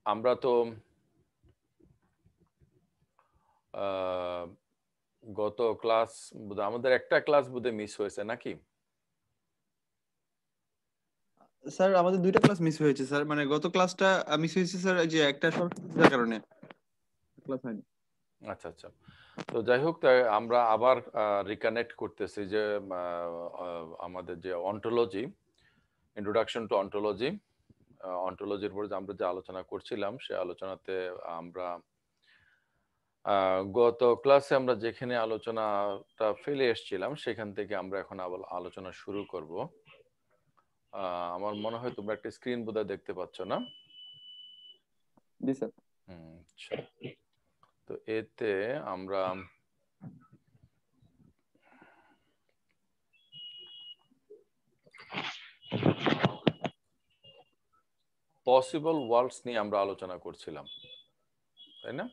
আমরা তো গত ক্লাস আমাদের একটা ক্লাস বোধহয় মিস হয়েছে নাকি? স্যার আমাদের দুইটা ক্লাস মিস হয়েছে স্যার, মানে গত ক্লাসটা মিস হয়েছে স্যার, এই যে একটা সমস্যার কারণে ক্লাস হয়নি। আচ্ছা আচ্ছা, তো যাই হোক, তাই আমরা আবার রিকানেক্ট করতেছি যে আমাদের যে অন্টোলজি, ইন্ট্রোডাকশন টু অন্টোলজি, অন্টোলজির উপর যে আমরা যে আলোচনা করছিলাম সে আলোচনাতে আমরা গত ক্লাসে আমরা যেখানে আলোচনাটা ফেলে এসেছিলাম সেখান থেকে আমরা এখন আবার আলোচনা শুরু করব। আমার মনে হয় তোমরা একটা স্ক্রিন বোধহয় দেখতে পাচ্ছ না? জি স্যার। আচ্ছা, তো এতে আমরা পসিবল ওয়ার্ল্ডস নিয়ে আমরা আলোচনা করছিলাম, তাই না?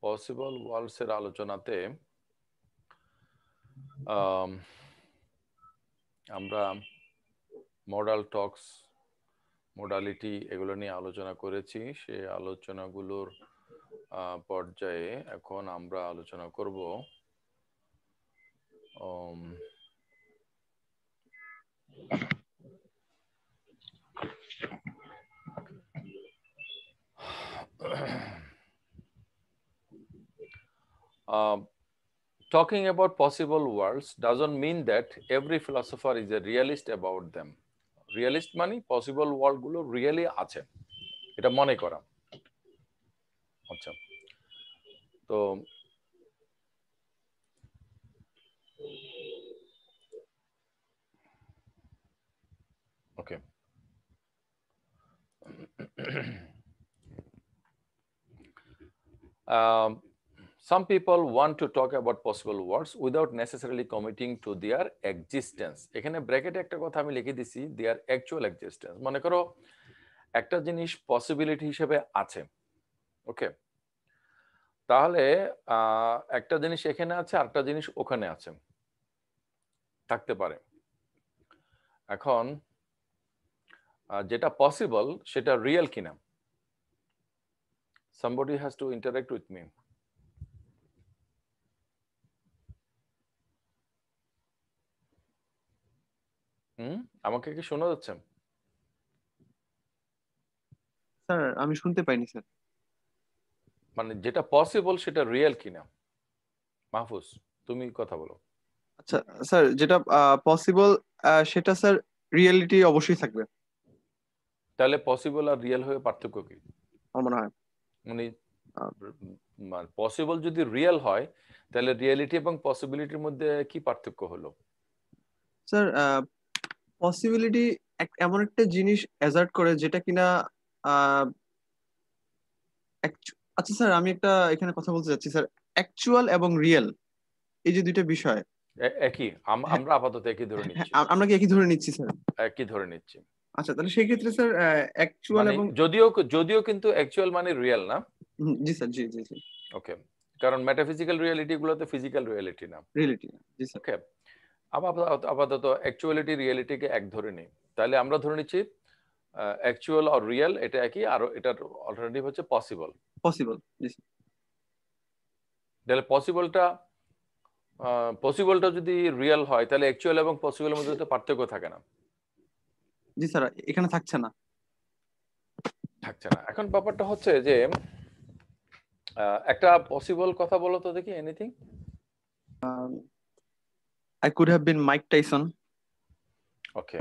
পসিবল ওয়ার্ল্ডস এর আলোচনাতে আমরা মডাল টক্স, মোডালিটি এগুলো নিয়ে আলোচনা করেছি। সে আলোচনাগুলোর পর্যায়ে এখন আমরা আলোচনা করব talking about possible worlds doesn't mean that every philosopher is a realist about them. Realist মানে পসিবল ওয়ার্ল্ড গুলো রিয়েলি আছে এটা মনে করা। আচ্ছা, তো ওকে, some people want to talk about possible worlds without necessarily committing to their existence. এখানে ব্র্যাকেটে একটা কথা আমি লিখে দিছি, their actual existence। মনে করো একটা জিনিস পসিবিলিটি হিসেবে আছে, ওকে, তাহলে একটা জিনিস এখানে আছে আর একটা জিনিস ওখানে আছে, থাকতে পারে। এখন যেটা পসিবল সেটা রিয়েল কিনা, somebody has to interact with me. আমাকে কি শোনা যাচ্ছে? স্যার আমি শুনতে পাইনি স্যার। মানে যেটা পসিবল সেটা রিয়েল কিনা, মাহফুজ তুমি কথা বলো। আচ্ছা স্যার, যেটা পসিবল সেটা স্যার রিয়েলিটি অবশ্যই থাকবে তাহলে পসিবল আর রিয়েল হয়ে পার্থক্য কি? আমার মনে হয়। মানে আহ, পসিবল যদি রিয়েল হয় তাহলে রিয়েলিটি এবং পসিবিলিটির মধ্যে কি পার্থক্য হলো? স্যার পসিবিলিটি এমন একটা জিনিস অ্যাজার্ট করে যেটা কিনা আহ, আচ্ছা স্যার, আমি একটা এখানে কথা বলতে চাচ্ছি স্যার। অ্যাকচুয়াল এবং রিয়েল, এই যে দুইটা বিষয়। একই, হ্যাঁ, আমরা আপাতত একই ধরে হ্যাঁ, নিচ্ছি। আমরা কি একই ধরে নিচ্ছি স্যার? একই ধরে নিচ্ছি। আচ্ছা, তাহলে সেই ক্ষেত্রে স্যার অ্যাকচুয়াল মানে এবং যদিও যদিও কিন্তু অ্যাকচুয়াল মানে রিয়েল না। জি স্যার, জি জি জি। ওকে, কারণ মেটাফিজিক্যাল রিয়েলিটি গুলোতে ফিজিক্যাল রিয়েলিটি না। রিয়েলিটি, জি স্যার। ওকে, আপাতত অ্যাকচুয়ালিটি রিয়েলিটিকে এক ধরে নিই। তাহলে আমরা ধরে নিচ্ছি অ্যাকচুয়াল আর রিয়েল এটা একই, আর এটার অল্টারনেটিভ হচ্ছে পসিবল। পসিবল, জি স্যার। তাহলে পসিবলটা যদি রিয়েল হয় তাহলে অ্যাকচুয়াল এবং পসিবলের মধ্যে তো পার্থক্য থাকে না। জি স্যার, এখানে থাকছে না। থাকছে না। এখন ব্যাপারটা হচ্ছে যে একটা পসিবল কথা বলো তো দেখি, anything. I could have been Mike Tyson. Okay,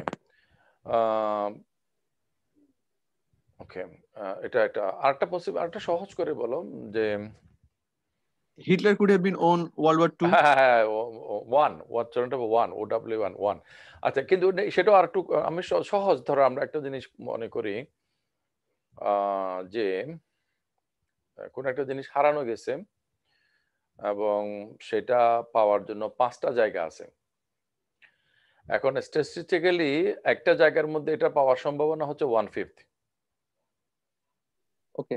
okay, এটা একটা আরেকটা পসিবল, আরেকটা সহজ করে বলো যে Hitler could have been won World War two. হ্যাঁ হ্যাঁ, ওয়ান ওয়াচনটা ওয়ান, OW1 আচ্ছা, কিন্তু সেটাও আর একটু আমি সহজ ধরো আমরা একটা জিনিস মনে করি যে কোন একটা জিনিস হারানো গেছে এবং সেটা পাওয়ার জন্য 5টা জায়গা আছে। এখন স্ট্যাটিস্টিক্যালি একটা জায়গার মধ্যে এটা পাওয়ার সম্ভাবনা হচ্ছে 1/5। ওকে।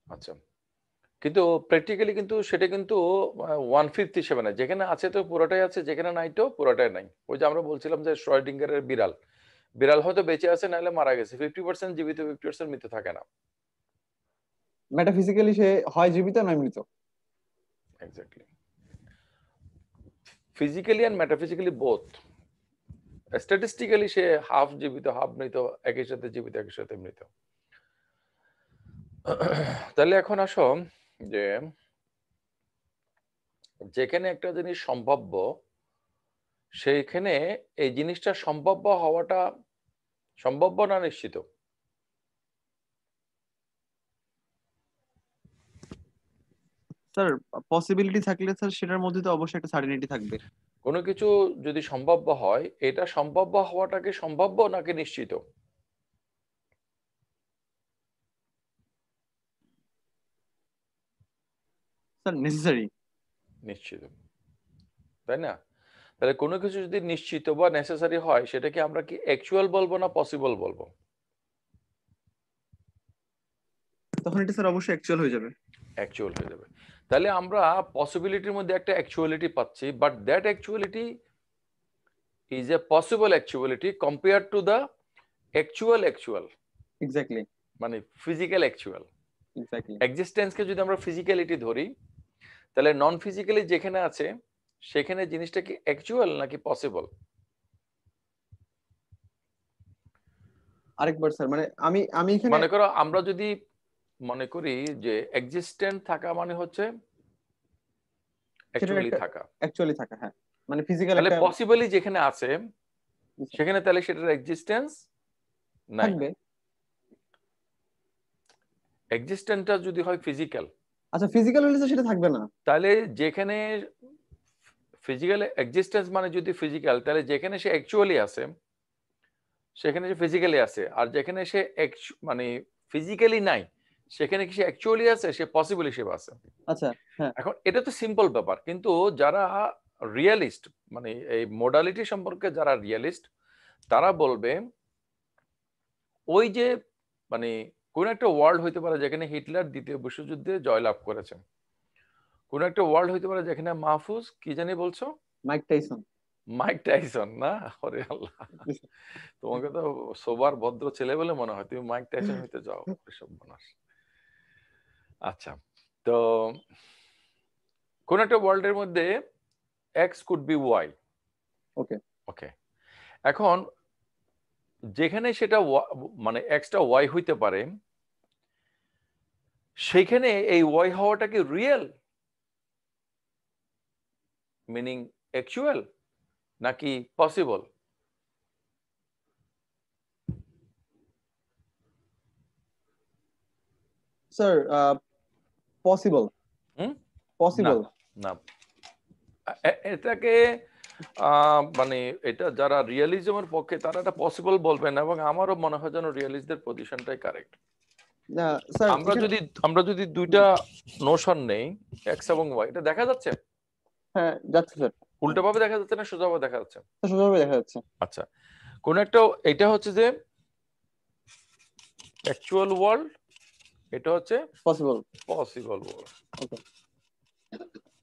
আচ্ছা, কিন্তু প্র্যাকটিক্যালি কিন্তু সেটা কিন্তু 1/5 হিসেবে না, যেখানে আছে তো পুরোটাই আছে, যেখানে নাই তো পুরোটাই নাই। ওই যে আমরা বলছিলাম যে শ্রয়ডিঙ্গারের বিড়াল, বিড়াল হয়তো বেঁচে আছে নাহলে মারা গেছে, 50% জীবিত 50% মৃত থাকে না। মেটাফিজিক্যালি সে হয় জীবিত নয় মৃত। Exactly, physically and metaphysically both. Statistically সে হাফ জীবিত হাফ মৃত, একই সাথে জীবিত একই সাথে মৃত। তাহলে এখন আসো যে যেখানে একটা জিনিস সম্ভাব্য সেইখানে এই জিনিসটা সম্ভাব্য হওয়াটা সম্ভাব্য না নিশ্চিত? স্যার পসিবিলিটি থাকলে স্যার সেটার মধ্যে তো অবশ্যই একটা সার্টেনিটি থাকবে। কোনো কিছু যদি সম্ভাব্য হয়, এটা সম্ভাব্য হওয়াটা কি সম্ভাব্য নাকি নিশ্চিত? Sir necessary. নিশ্চিত, তাই না? তাহলে কোনো কিছু যদি নিশ্চিত বা নেসেসারি হয়, সেটাকে আমরা কি অ্যাকচুয়াল বলবো না পসিবল বলবো? তখন এটা স্যার অবশ্যই অ্যাকচুয়াল হয়ে যাবে। অ্যাকচুয়াল হয়ে যাবে। তাহলে আমরা পসিবিলিটির মধ্যে একটা অ্যাকচুয়ালিটি পাচ্ছি, but that actuality is a possible actuality compare to the actual, exactly. মানে ফিজিক্যাল অ্যাকচুয়াল। এক্স্যাক্টলি। এক্সিস্টেন্সকে যদি আমরা ফিজিক্যালিটি ধরি, তাহলে নন ফিজিক্যালি যেখানে আছে সেখানে জিনিসটা কি অ্যাকচুয়াল নাকি পসিবল? আরেকবার স্যার, মানে আমি আমি এখানে মনে করো আমরা যদি মনে করি যে এক্সিস্টেন্ট থাকা মানে হচ্ছে সেটার অ্যাকচুয়ালি একটা থাকা, অ্যাকচুয়ালি থাকা, হ্যাঁ, মানে ফিজিক্যাল তাহলে একটা পসিবলি যেখানে আছে সেখানে তাহলে সেটার এক্সিস্টেন্স নাই। থাকবে। এক্সিস্টেন্টটা যদি হয় ফিজিক্যাল, আচ্ছা ফিজিক্যাল হলে স্যার সেটা থাকবে না। তাহলে যেখানে ফিজিক্যাল এক্সিস্টেন্স মানে যদি ফিজিক্যাল, তাহলে যেখানে সে অ্যাকচুয়ালি আছে সেখানে সে ফিজিক্যালি আছে, আর যেখানে সে মানে ফিজিক্যালি নাই সেখানে কি সে অ্যাকচুয়ালি আছে, সে পসিবল হিসেবে আছে। আচ্ছা হ্যাঁ। এখন এটা তো সিম্পল ব্যাপার, কিন্তু যারা রিয়েলিস্ট, মানে এই মোডালিটি সম্পর্কে যারা রিয়েলিস্ট, তারা বলবে ওই যে মানে কোন একটা ওয়ার্ল্ড হইতে পারে যেখানে হিটলার দ্বিতীয় বিশ্বযুদ্ধে জয়লাভ করেছেন, কোন একটা ওয়ার্ল্ড হইতে পারে যেখানে মাহফুজ কি জানি বলছো, মাইক টাইসন। মাইক টাইসন না? ওরে আল্লাহ, তোমাকে তো সোবার ভদ্র ছেলে বলে মনে হয়, তুমি মাইক টাইসন হইতে যাও, এসব মানুষ। আচ্ছা, তো কোন একটা ওয়ার্ল্ডের মধ্যে এক্স কুড বি ওয়াই। ওকে। ওকে, এখন যেখানে সেটা মানে এক্সটা ওয়াই হইতে পারে, সেখানে এই ওয়াই হওয়াটা কি রিয়েল, মিনিং অ্যাকচুয়াল, নাকি পসিবল? Sir possible. হুম, না পসিবল। না, এটাকে মানে এটা যারা রিয়েলিজমের পক্ষে তারা এটা পসিবল বলবেন, এবং আমারও মনে হয় যেন রিয়েলিস্টদের পজিশনটাই কারেক্ট। না স্যার আমরা যদি দুইটা নোশন নেই, এক্স এবং ওয়াই, এটা দেখা যাচ্ছে হ্যাঁ যাচ্ছে স্যার। উল্টো ভাবে দেখা যাচ্ছে না সোজাভাবে দেখা যাচ্ছে? সোজাভাবে দেখা যাচ্ছে। আচ্ছা, কোন একটা, এটা হচ্ছে যে অ্যাকচুয়াল ওয়ার্ল্ড, এটা হচ্ছে পসিবল। Possible world. ওকে।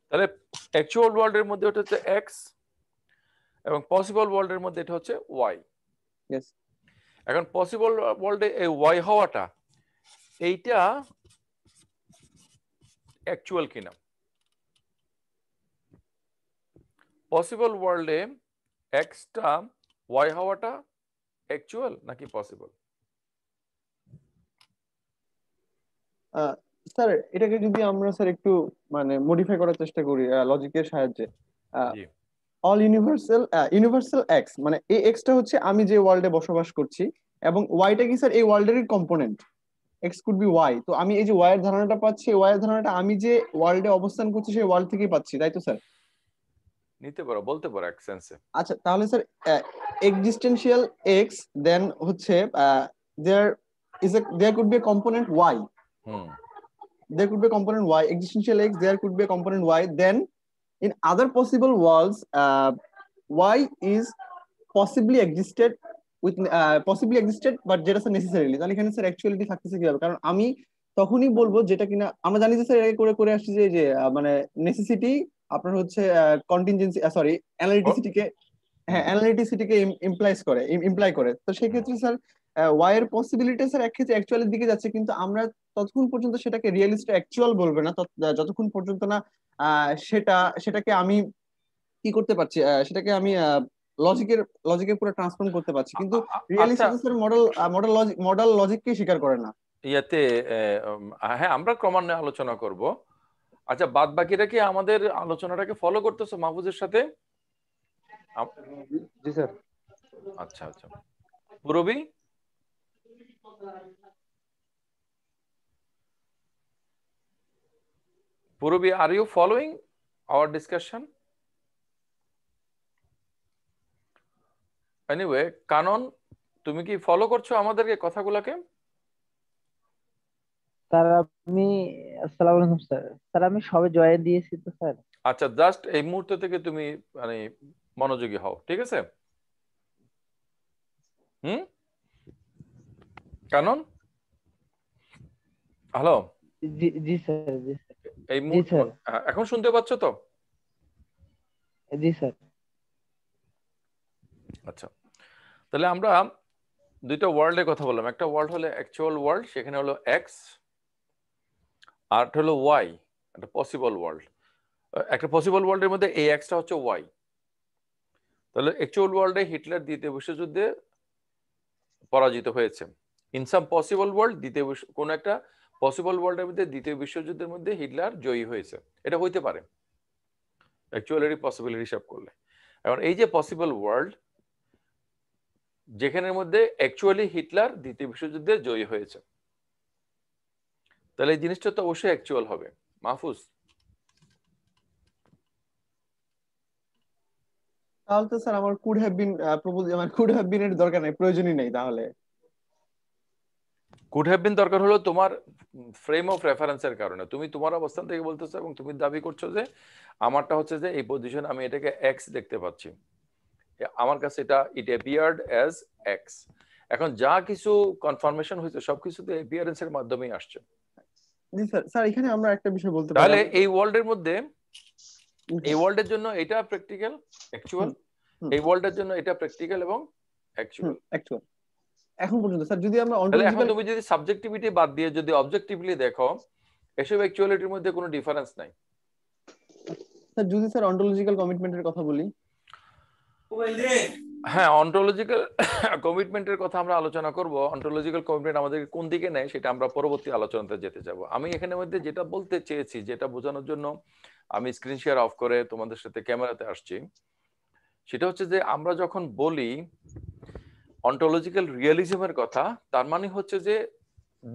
তাহলে অ্যাকচুয়াল ওয়ার্ল্ডের মধ্যে এটা হচ্ছে এক্স, এবং পসিবল ওয়ার্ল্ডের মধ্যে এটা হচ্ছে ওয়াই। ইয়েস। এখন পসিবল ওয়ার্ল্ডে এই ওয়াই হওয়াটা, এইটা অ্যাকচুয়াল কিনা? পসিবল ওয়ার্ল্ডে এক্সটা ওয়াই হওয়াটা অ্যাকচুয়াল নাকি পসিবল? স্যার এটাকে যদি আমরা স্যার একটু মানে মডিফাই করার চেষ্টা করি লজিকের সাহায্যে, জি, অল ইউনিভার্সাল ইউনিভার্সাল এক্স মানে এই এক্সটা হচ্ছে আমি যে ওয়ার্ল্ডে বসবাস করছি, এবং ওয়াইটা কি স্যার এই ওয়ার্ল্ডেরই component. X could be Y, তো আমি এই যে ওয়াই এর ধারণাটা পাচ্ছি, ওয়াই এর ধারণাটা আমি যে ওয়ার্ল্ডে অবস্থান করছি সেই ওয়ার্ল্ড থেকেই পাচ্ছি, তাই তো স্যার? নিতে পারো, বলতে পারো এক সেন্সে। আচ্ছা তাহলে স্যার এক্সিস্টেন্সিয়াল এক্স দেন হচ্ছে there there could be a component Y. Hmm, There could be a component y, existential x, there could be a component y. Then in other possible worlds, y is possibly existed but যেটা sir necessarily, তাহলে এখানে sir actuality থাকতেছে কিভাবে? কারণ আমি তখনই বলবো যেটা কিনা আমরা জানি যে স্যার আগে করে করে আসছি যে মানে নেসেসিটি আপনার হচ্ছে কন্টিনজেন্সি সরি অ্যানালিটিসিটিকে হ্যাঁ অ্যানালিটিসিটিকে ইমপ্লাই করে। তো সেক্ষেত্রে স্যার ওয়াই এর পসিবিলিটি স্যার এক ক্ষেত্রে অ্যাকচুয়ালির দিকে যাচ্ছে, কিন্তু আমরা ততক্ষণ পর্যন্ত সেটাকে রিয়েলিস্ট অ্যাকচুয়াল বলবে না যতক্ষণ পর্যন্ত না সেটাকে আমি কি করতে পারছি, সেটাকে আমি লজিকের লজিকে পুরো ট্রান্সফর্ম করতে পারছি, কিন্তু আচ্ছা, রিয়েলিস্টিক স্যার মডেল লজিককে স্বীকার করে না। ইয়াতে হ্যাঁ আমরা ক্রমান্বয়ে আলোচনা করব। আচ্ছা, বাদ বাকিরা কি আমাদের আলোচনাটাকে ফলো করতেছো মাহফুজের সাথে? জি স্যার। আচ্ছা আচ্ছা, Purabi Purabi, are you following our discussion? Anyway, Kanan তুমি কি ফলো করছো আমাদেরকে কথাগুলোকে? স্যার আমি, আসসালামু আলাইকুম স্যার। স্যার আমি সবে জয়েন দিয়েছি তো স্যার। আচ্ছা, জাস্ট এই মুহূর্ত থেকে তুমি মানে মনোযোগী হও, ঠিক আছে? হুম, কানন, হ্যালো। জি জি স্যার, জি স্যার। এই জি মুহূর্তে স্যার, এখন শুনতে পাচ্ছ তো? জি স্যার। আচ্ছা, তাহলে আমরা দুইটা ওয়ার্ল্ডের কথা বললাম। একটা ওয়ার্ল্ড হলো অ্যাকচুয়াল ওয়ার্ল্ড, সেখানে হলো এক্স, আর একটা হলো ওয়াই, একটা পসিবল ওয়ার্ল্ড। একটা পসিবল ওয়ার্ল্ডের মধ্যে এই এক্সটা হচ্ছে ওয়াই। তাহলে অ্যাকচুয়াল ওয়ার্ল্ডে হিটলার দ্বিতীয় বিশ্বযুদ্ধে পরাজিত হয়েছে। ইন সাম পসিবল ওয়ার্ল্ড কোন একটা পসিবল ওয়ার্ল্ডের মধ্যে দ্বিতীয় বিশ্বযুদ্ধের মধ্যে হিটলার জয়ী হয়েছে, এটা হইতে পারে অ্যাকচুয়ালি পসিবিলিটি হিসাব করলে। এখন এই যে পসিবল ওয়ার্ল্ড যেখানের মধ্যে অ্যাকচুয়ালি হিটলার দ্বিতীয় বিশ্বযুদ্ধে জয়ী হয়েছে, তাহলে এই জিনিসটা তো অবশ্যই অ্যাকচুয়াল হবে। মাহফুজ, তাহলে তো স্যার আমার কুড হ্যাভ বিন আমার কুড হ্যাভ বিন এর দরকার নাই, প্রয়োজনই নেই তাহলে। কুড হ্যাভ বিন দরকার হলো তোমার ফ্রেম অফ রেফারেন্সের কারণে। তুমি তোমার অবস্থান থেকে বলতেছো এবং তুমি দাবি করছো যে আমারটা হচ্ছে যে এই পজিশন, আমি এটাকে এক্স দেখতে পাচ্ছি, আমার কাছে এটা ইট অ্যাপিয়ার্ড অ্যাজ এক্স। এখন যা কিছু কনফার্মেশন হয়েছে সবকিছু তো অ্যাপিয়ারেন্সের মাধ্যমেই আসছে। জি স্যার। স্যার এখানে আমরা একটা বিষয় বলতে পারি। তাহলে এই ওয়ার্ল্ডের মধ্যে, এই ওয়ার্ল্ডের জন্য এটা প্র্যাকটিক্যাল অ্যাকচুয়াল, এই ওয়ার্ল্ডের জন্য এটা প্র্যাকটিক্যাল এবং অ্যাকচুয়াল। অ্যাকচুয়াল এখন পর্যন্ত স্যার যদি আমরা তাহলে এখন অন্টোলজিক্যাল, তুমি যদি সাবজেক্টিভিটি বাদ দিয়ে যদি অবজেক্টিভলি দেখো, এসব অ্যাকচুয়ালিটির মধ্যে কোনো ডিফারেন্স নাই। স্যার যদি স্যার অন্টোলজিক্যাল কমিটমেন্টের কথা বলি, হ্যাঁ, অন্টোলজিক্যাল কমিটমেন্টের কথা আমরা আলোচনা করব। অন্টোলজিক্যাল কমিটমেন্ট আমাদের কোন দিকে নেয় সেটা আমরা পরবর্তী আলোচনাতে যেতে যাব। আমি এখানে মধ্যে যেটা বলতে চেয়েছি, যেটা বোঝানোর জন্য আমি স্ক্রিন শেয়ার অফ করে তোমাদের সাথে ক্যামেরাতে আসছি, সেটা হচ্ছে যে আমরা যখন বলি অন্টোলজিক্যাল রিয়েলিজমের কথা, তার মানে হচ্ছে যে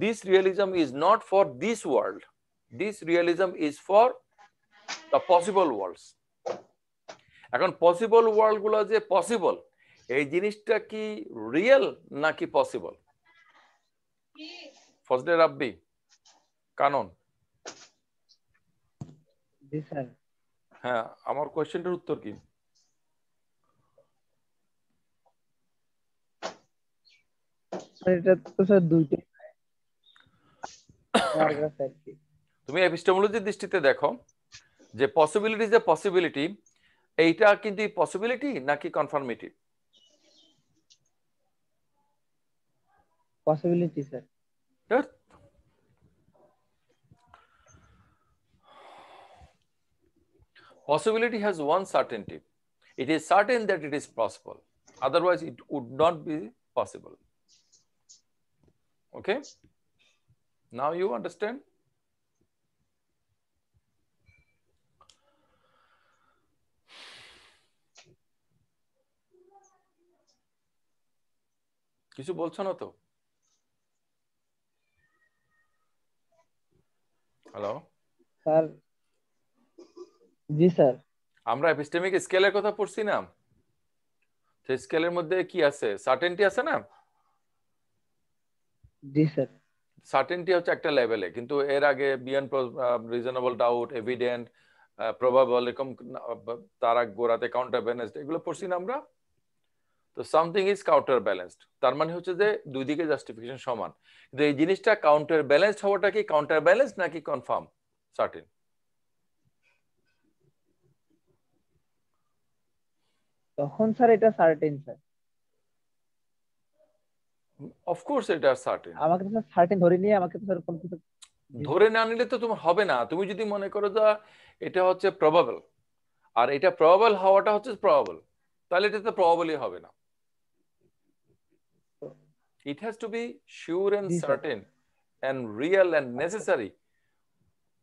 this realism is not for this world, this realism is for the possible worlds. এখন পসিবল ওয়ার্ল্ড গুলো যে পসিবল, এই জিনিসটা কি রিয়েল নাকি পসিবল? ফজলে রাব্বি, কানন। জি স্যার। হ্যাঁ, আমার কোশ্চেনটার উত্তর কি? স্যার এটা তো স্যার দুইটাই আমার কাছে আর কি। তুমি এপিস্টেমোলজির দৃষ্টিতে দেখো যে পসিবিলিটি যে পসিবিলিটি, এইটা কিন্তু পসিবিলিটি নাকি confirmative? Possibility sir. Possibility has one certainty. It is certain that it is possible. Otherwise, it would not be possible. Okay? Now you understand? কিছু বলছো না তো? হ্যালো, স্যার জি স্যার। আমরা এপিস্টেমিক স্কেলের কথা পড়ছি না? সেই স্কেলের মধ্যে কি আছে? সার্টেনটি আছে না? জি স্যার। সার্টেনটি হচ্ছে একটা লেভেলে, কিন্তু এর আগে beyond reasonable doubt, evident, probable, এরকম তার আগ গোড়াতে কাউন্টার ব্যালেন্সড, এগুলো পড়ছি না আমরা? তো সামথিং ইজ কাউন্টার ব্যালেন্সড, তার মানে হচ্ছে যে দুই দিকে জাস্টিফিকেশন সমান। কিন্তু এই জিনিসটা কাউন্টার ব্যালেন্সড হওয়াটা কি কাউন্টার ব্যালেন্সড নাকি কনফার্ম সার্টেন? তখন স্যার এটা সার্টেন স্যার। অফ কোর্স এটা সার্টেন। আমাকে তো স্যার সার্টেন ধরে নিয়ে আমাকে তো স্যার কোনো কিছু ধরে না নিলে তো তোমার হবে না। তুমি যদি মনে করো যে এটা হচ্ছে প্রবাবল, আর এটা প্রবাবল হওয়াটা হচ্ছে প্রবাবল, তাহলে এটা তো প্রবাবলই হবে না। It has to be sure and G sir. certain and real and necessary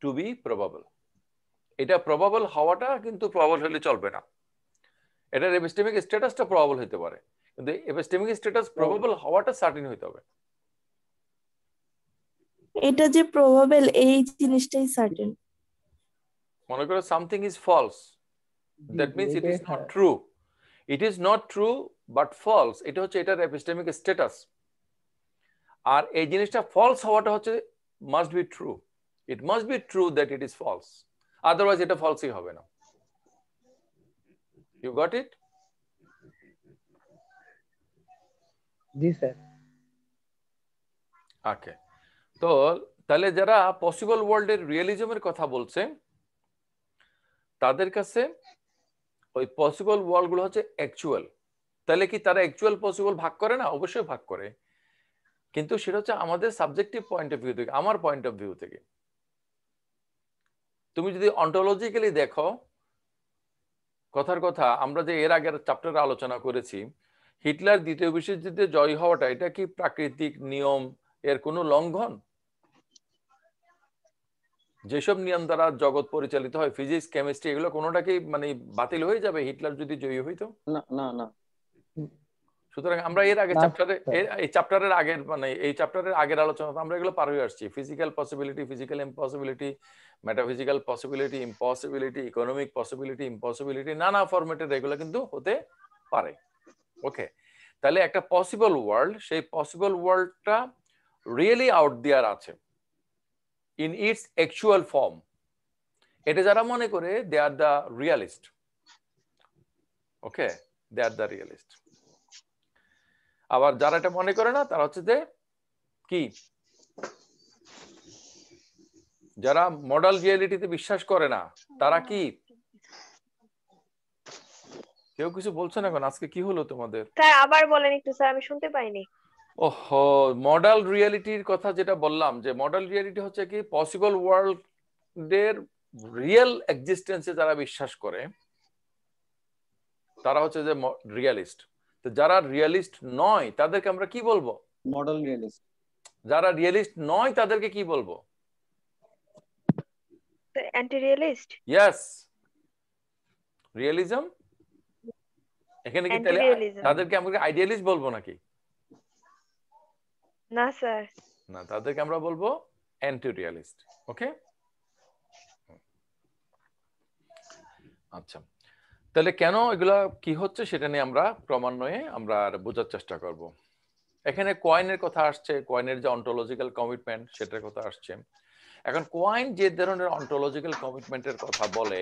to be probable. এটা প্রবাবল হওয়াটা কিন্তু প্রবাবল হলে চলবে না। এটার এপিস্টেমিক স্ট্যাটাসটা প্রবাবল হতে পারে, কিন্তু এপিস্টেমিক স্ট্যাটাস প্রবাবল হওয়াটা সার্টেন হতে হবে। এটা যে প্রবাবল এই জিনিসটাই সার্টেন। মনে করো something is false, that means it is not true. It is not true but false, এটা হচ্ছে এটার এপিস্টেমিক স্ট্যাটাস। আর এই জিনিসটা ফলস হওয়াটা হচ্ছে must be true. It must be true that it is false, otherwise এটা ফলসই হবে না। You got it? জি স্যার। ওকে, তো তাহলে যারা পসিবল ওয়ার্ল্ডের রিয়েলিজমের কথা বলছে তাদের কাছে ওই পসিবল ওয়ার্ল্ড গুলো হচ্ছে অ্যাকচুয়াল। তাহলে কি তারা অ্যাকচুয়াল পসিবল ভাগ করে না? অবশ্যই ভাগ করে, কিন্তু সেটা হচ্ছে আমাদের সাবজেক্টিভ পয়েন্ট অফ ভিউ থেকে, আমার পয়েন্ট অফ ভিউ থেকে। তুমি যদি অন্টোলজিক্যালি দেখো, কথার কথা আমরা যে এর আগের চ্যাপ্টারে আলোচনা করেছি, হিটলার দ্বিতীয় বিশ্বযুদ্ধে জয় হওয়াটা এটা কি প্রাকৃতিক নিয়ম এর কোনো লঙ্ঘন? যেসব নিয়ম দ্বারা জগৎ পরিচালিত হয়, ফিজিক্স, কেমিস্ট্রি, এগুলো কোনোটা কি মানে বাতিল হয়ে যাবে হিটলার যদি জয়ী হইতো? না না না। সুতরাং আমরা এর আগে না, চ্যাপ্টারে, স্যার। এই চ্যাপ্টারের আগের মানে এই চ্যাপ্টারের আগের আলোচনা আমরা এগুলো পার হয়ে আসছি। Physical possibility, physical impossibility, metaphysical possibility, impossibility, economic possibility, impossibility, নানা ফরম্যাটের এগুলো কিন্তু হতে পারে। ওকে, তাহলে একটা পসিবল ওয়ার্ল্ড, সেই পসিবল ওয়ার্ল্ডটা রিয়েলি আউট দেয়ার আছে ইন ইটস অ্যাকচুয়াল ফর্ম। এটা যারা মনে করে they are the realist. Okay, they are the realist. আবার যারা এটা মনে করে না তারা হচ্ছে যে কি, যারা মডেল রিয়েলিটিতে বিশ্বাস করে না তারা কি? কেউ কিছু বলছে না কেন? আজকে কি হলো তোমাদের? স্যার আবার বলেন একটু, স্যার আমি শুনতে পাইনি। ওহো, মডেল রিয়েলিটির কথা যেটা বললাম, যে মডেল রিয়েলিটি হচ্ছে কি পসিবল ওয়ার্ল্ডের রিয়েল এক্সিস্টেন্সে যারা বিশ্বাস করে তারা হচ্ছে যে রিয়ালিস্ট। তো যারা রিয়ালিস্ট নয় তাদেরকে আমরা কি বলবো? Model realist. যারা রিয়ালিস্ট নয় তাদেরকে কি বলবো? Anti realist. Yes, realism. এখানে কি তাহলে Anti-realism। তাদেরকে আমরা আইডিয়ালিস্ট বলবো নাকি? না স্যার। না, তাদেরকে আমরা বলবো অ্যান্টি রিয়ালিস্ট। ওকে, আচ্ছা, তাহলে কেন এগুলা কি হচ্ছে সেটা নিয়ে আমরা ক্রমান্বয়ে আমরা বোঝার চেষ্টা করব। এখানে কয়েনের কথা আসছে, কয়েনের যে অন্টোলজিক্যাল কমিটমেন্ট সেটার কথা আসছে। এখন কয়েন যে ধরনের অন্টোলজিক্যাল কমিটমেন্টের কথা বলে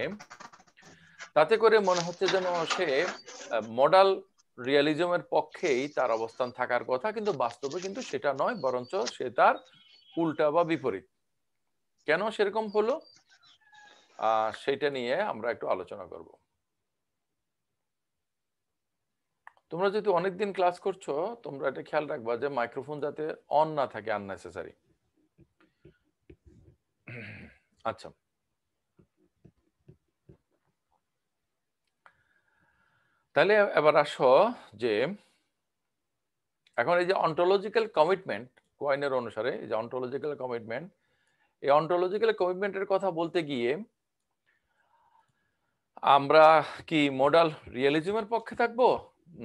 তাতে করে মনে হচ্ছে যেন সে মডেল রিয়ালিজমের পক্ষেই তার অবস্থান থাকার কথা, কিন্তু বাস্তবে কিন্তু সেটা নয়, বরঞ্চ সে তার উল্টা বা বিপরীত। কেন সেরকম হলো সেটা নিয়ে আমরা একটু আলোচনা করব। তোমরা যেহেতু অনেকদিন ক্লাস করছো, তোমরা এটা খেয়াল রাখবা যে মাইক্রোফোন যাতে অন না থাকে আননেসেসারি। আচ্ছা, তাহলে এবার আসো যে এখন এই যে অন্টোলজিক্যাল কমিটমেন্ট কয়েনের অনুসারে, এই যে অন্টোলজিক্যাল কমিটমেন্ট, এই অন্টোলজিক্যাল কমিটমেন্টের কথা বলতে গিয়ে আমরা কি মডেল রিয়েলিজমের পক্ষে থাকবো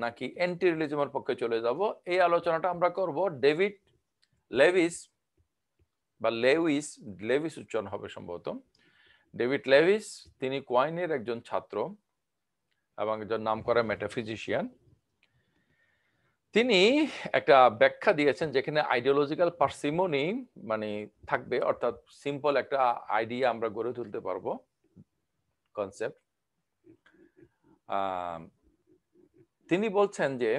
নাকি অ্যান্টি রিয়েলিজমের পক্ষে চলে যাব, এই আলোচনাটা আমরা করব ডেভিড লেভিস বা লেউইস, লেভিস উচ্চারণ হবে সম্ভবত। ডেভিড লেভিস, তিনি কোয়াইনের একজন ছাত্র এবং একজন নামকরা মেটাফিজিশিয়ান। তিনি একটা ব্যাখ্যা দিয়েছেন যেখানে আইডিওলজিক্যাল পার্সিমনি মানে থাকবে, অর্থাৎ সিম্পল একটা আইডিয়া আমরা গড়ে তুলতে পারবো, কনসেপ্ট। তিনি বলছেন যে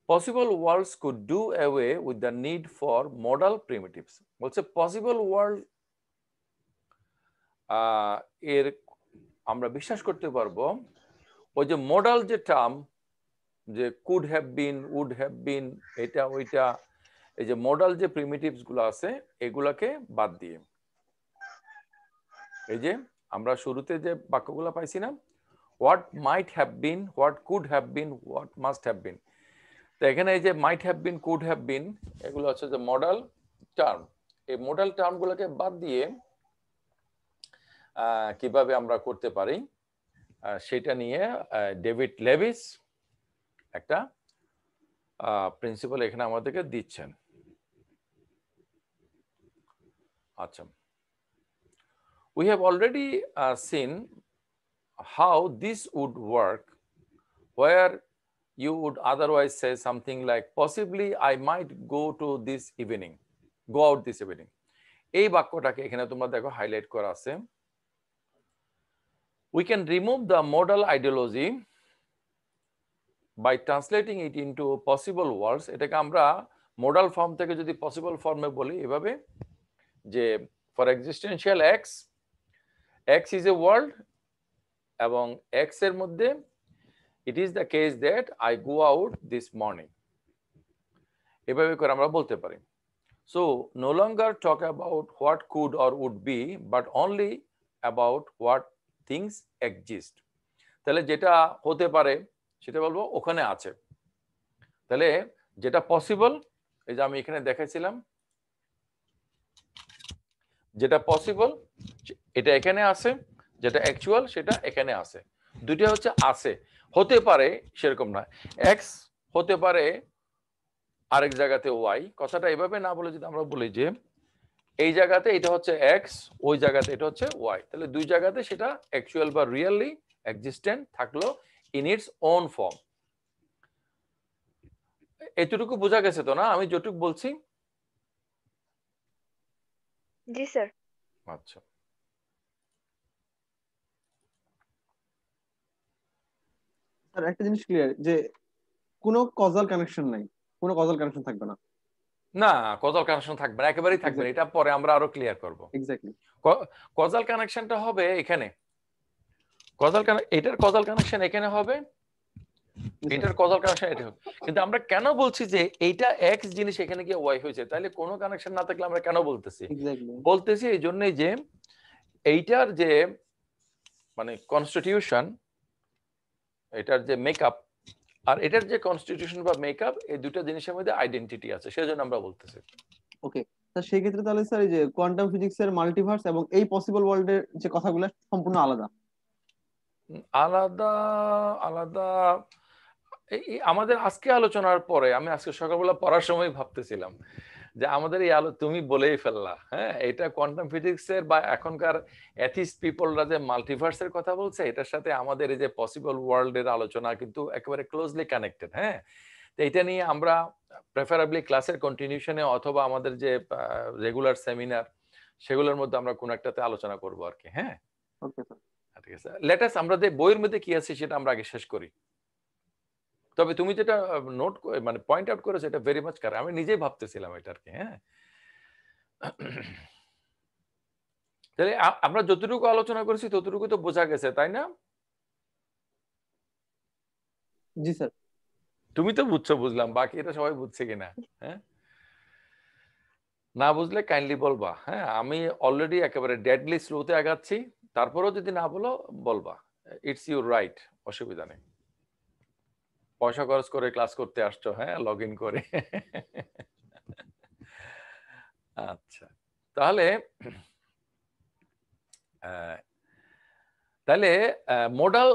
possible worlds could do away with the need for modal primitives. বলছে পসিবল ওয়ার্ল্ড এর আমরা বিশ্বাস করতে পারবো ওই যে মডাল যে টার্ম, যে could have been, would have been, এটা ওইটা, এই যে মডাল যে প্রিমিটিভস গুলো আছে এগুলাকে বাদ দিয়ে, এই যে আমরা শুরুতে যে বাক্যগুলো পাইছি না, what might have been, what could have bin, what must have been, তো এখানে এই যে might have been, could have বিন, এগুলো হচ্ছে যে মডাল টার্ম। এই মডাল টার্ম গুলোকে বাদ দিয়ে কিভাবে আমরা করতে পারি সেটা নিয়ে ডেভিড লেভিস একটা প্রিন্সিপাল এখানে আমাদেরকে দিচ্ছেন। আচ্ছা, we have already seen how this would work, where you would otherwise say something like possibly I might go to this evening, go out this evening. এই বাক্যটাকে এখানে তোমরা দেখো হাইলাইট করা আছে। We can remove the modal ideology by translating it into possible words. এটাকে আমরা modal form থেকে যদি পসিবল ফর্মে বলি এভাবে যে for existential x, x is a world এবং এক্স এর মধ্যে it is the case that I go out this morning, এভাবে করে আমরা বলতে পারি। So no longer talk about what could or would be, but only about what things exist. তাহলে যেটা হতে পারে সেটা বলবো ওখানে আছে। তাহলে যেটা পসিবল, এই যে আমি এখানে দেখাইছিলাম, যেটা পসিবল এটা এখানে আছে, যেটা অ্যাকচুয়াল সেটা এখানে আছে। দুইটা হচ্ছে আছে, হতে পারে সেরকম না। এক্স হতে পারে আরেক জায়গাতে ওয়াই, কথাটা এভাবে না বলে যদি আমরা বলি যে এই জায়গাতে এটা হচ্ছে এক্স, ওই জায়গাতে এটা হচ্ছে ওয়াই, তাহলে দুই জায়গাতে সেটা অ্যাকচুয়াল বা রিয়েলি এক্সিস্টেন্ট থাকলো ইন ইটস ওন ফর্ম। এতটুকু বোঝা গেছে তো না আমি যতটুকু বলছি? জি স্যার। আচ্ছা, স্যার একটা জিনিস ক্লিয়ার যে কোনো কজাল কানেকশন নাই, কোনো কজাল কানেকশন থাকবে না। না কজাল কানেকশন থাকবে না, একেবারেই থাকবে না, এটা পরে আমরা আরো ক্লিয়ার করব। এক্স্যাক্টলি কজাল কানেকশনটা হবে এখানে, এটার কজাল কানেকশন এখানে হবে, এটার কজাল কানেকশন এটা হবে। কিন্তু আমরা কেন বলছি যে এইটা এক্স জিনিস এখানে গিয়ে ওয়াই হয়েছে, তাহলে কোনো কানেকশন না থাকলে আমরা কেন বলতেছি? বলতেছি এই জন্যই যে এইটার যে মানে কনস্টিটিউশন, এটার যে মেকআপ আর এটার যে কনস্টিটিউশন বা মেকআপ, এই দুটো জিনিসের মধ্যে আইডেন্টিটি আছে, সেজন্য আমরা বলতেছি। ওকে স্যার, সেই ক্ষেত্রে তাহলে স্যার এই যে কোয়ান্টাম ফিজিক্সের মাল্টিভার্স এবং এই পসিবল ওয়ার্ল্ডের যে কথাগুলো সম্পূর্ণ আলাদা আলাদা আলাদা। আমাদের আজকে আলোচনার পরে আমি আজকে সকালবেলা পড়ার সময় ভাবতেছিলাম যে আমাদের এই তুমি বলেই ফেললা, হ্যাঁ, এটা কোয়ান্টাম ফিজিক্সের বা এখনকার অ্যাথিস্ট পিপলরা যে মাল্টিভার্সের কথা বলছে এটার সাথে আমাদের এই যে পসিবল ওয়ার্ল্ডের আলোচনা কিন্তু একেবারে ক্লোজলি কানেক্টেড। হ্যাঁ, তো এটা নিয়ে আমরা প্রেফারেবলি ক্লাসের কন্টিনিউশনে অথবা আমাদের যে রেগুলার সেমিনার সেগুলোর মধ্যে আমরা কোন একটাতে আলোচনা করবো আর কি। হ্যাঁ, ওকে স্যার, ঠিক আছে। লেটাস আমরা যে বইয়ের মধ্যে কি আছে সেটা আমরা আগে শেষ করি। তবে তুমি যেটা নোট মানে পয়েন্ট আউট করেছো এটা ভেরি মাচ কারেক্ট, আমি নিজেই ভাবতেছিলাম এটা আর কি। হ্যাঁ, তাহলে আমরা যতটুকু আলোচনা করেছি ততটুকু তো বোঝা গেছে, তাই না? জি স্যার। তুমি তো বুঝছো, বুঝলাম, বাকি এটা সবাই বুঝছে কিনা? হ্যাঁ, না বুঝলে কাইন্ডলি বলবা। হ্যাঁ, আমি অলরেডি একেবারে ডেডলি স্লোতে আগাচ্ছি, তারপরেও যদি না বলো বলবা, ইটস ইউর রাইট, অসুবিধা নেই। পয়সা খরচ করে ক্লাস করতে আসছো, হ্যাঁ, লগ ইন করে। আচ্ছা, তাহলে তাহলে মোডাল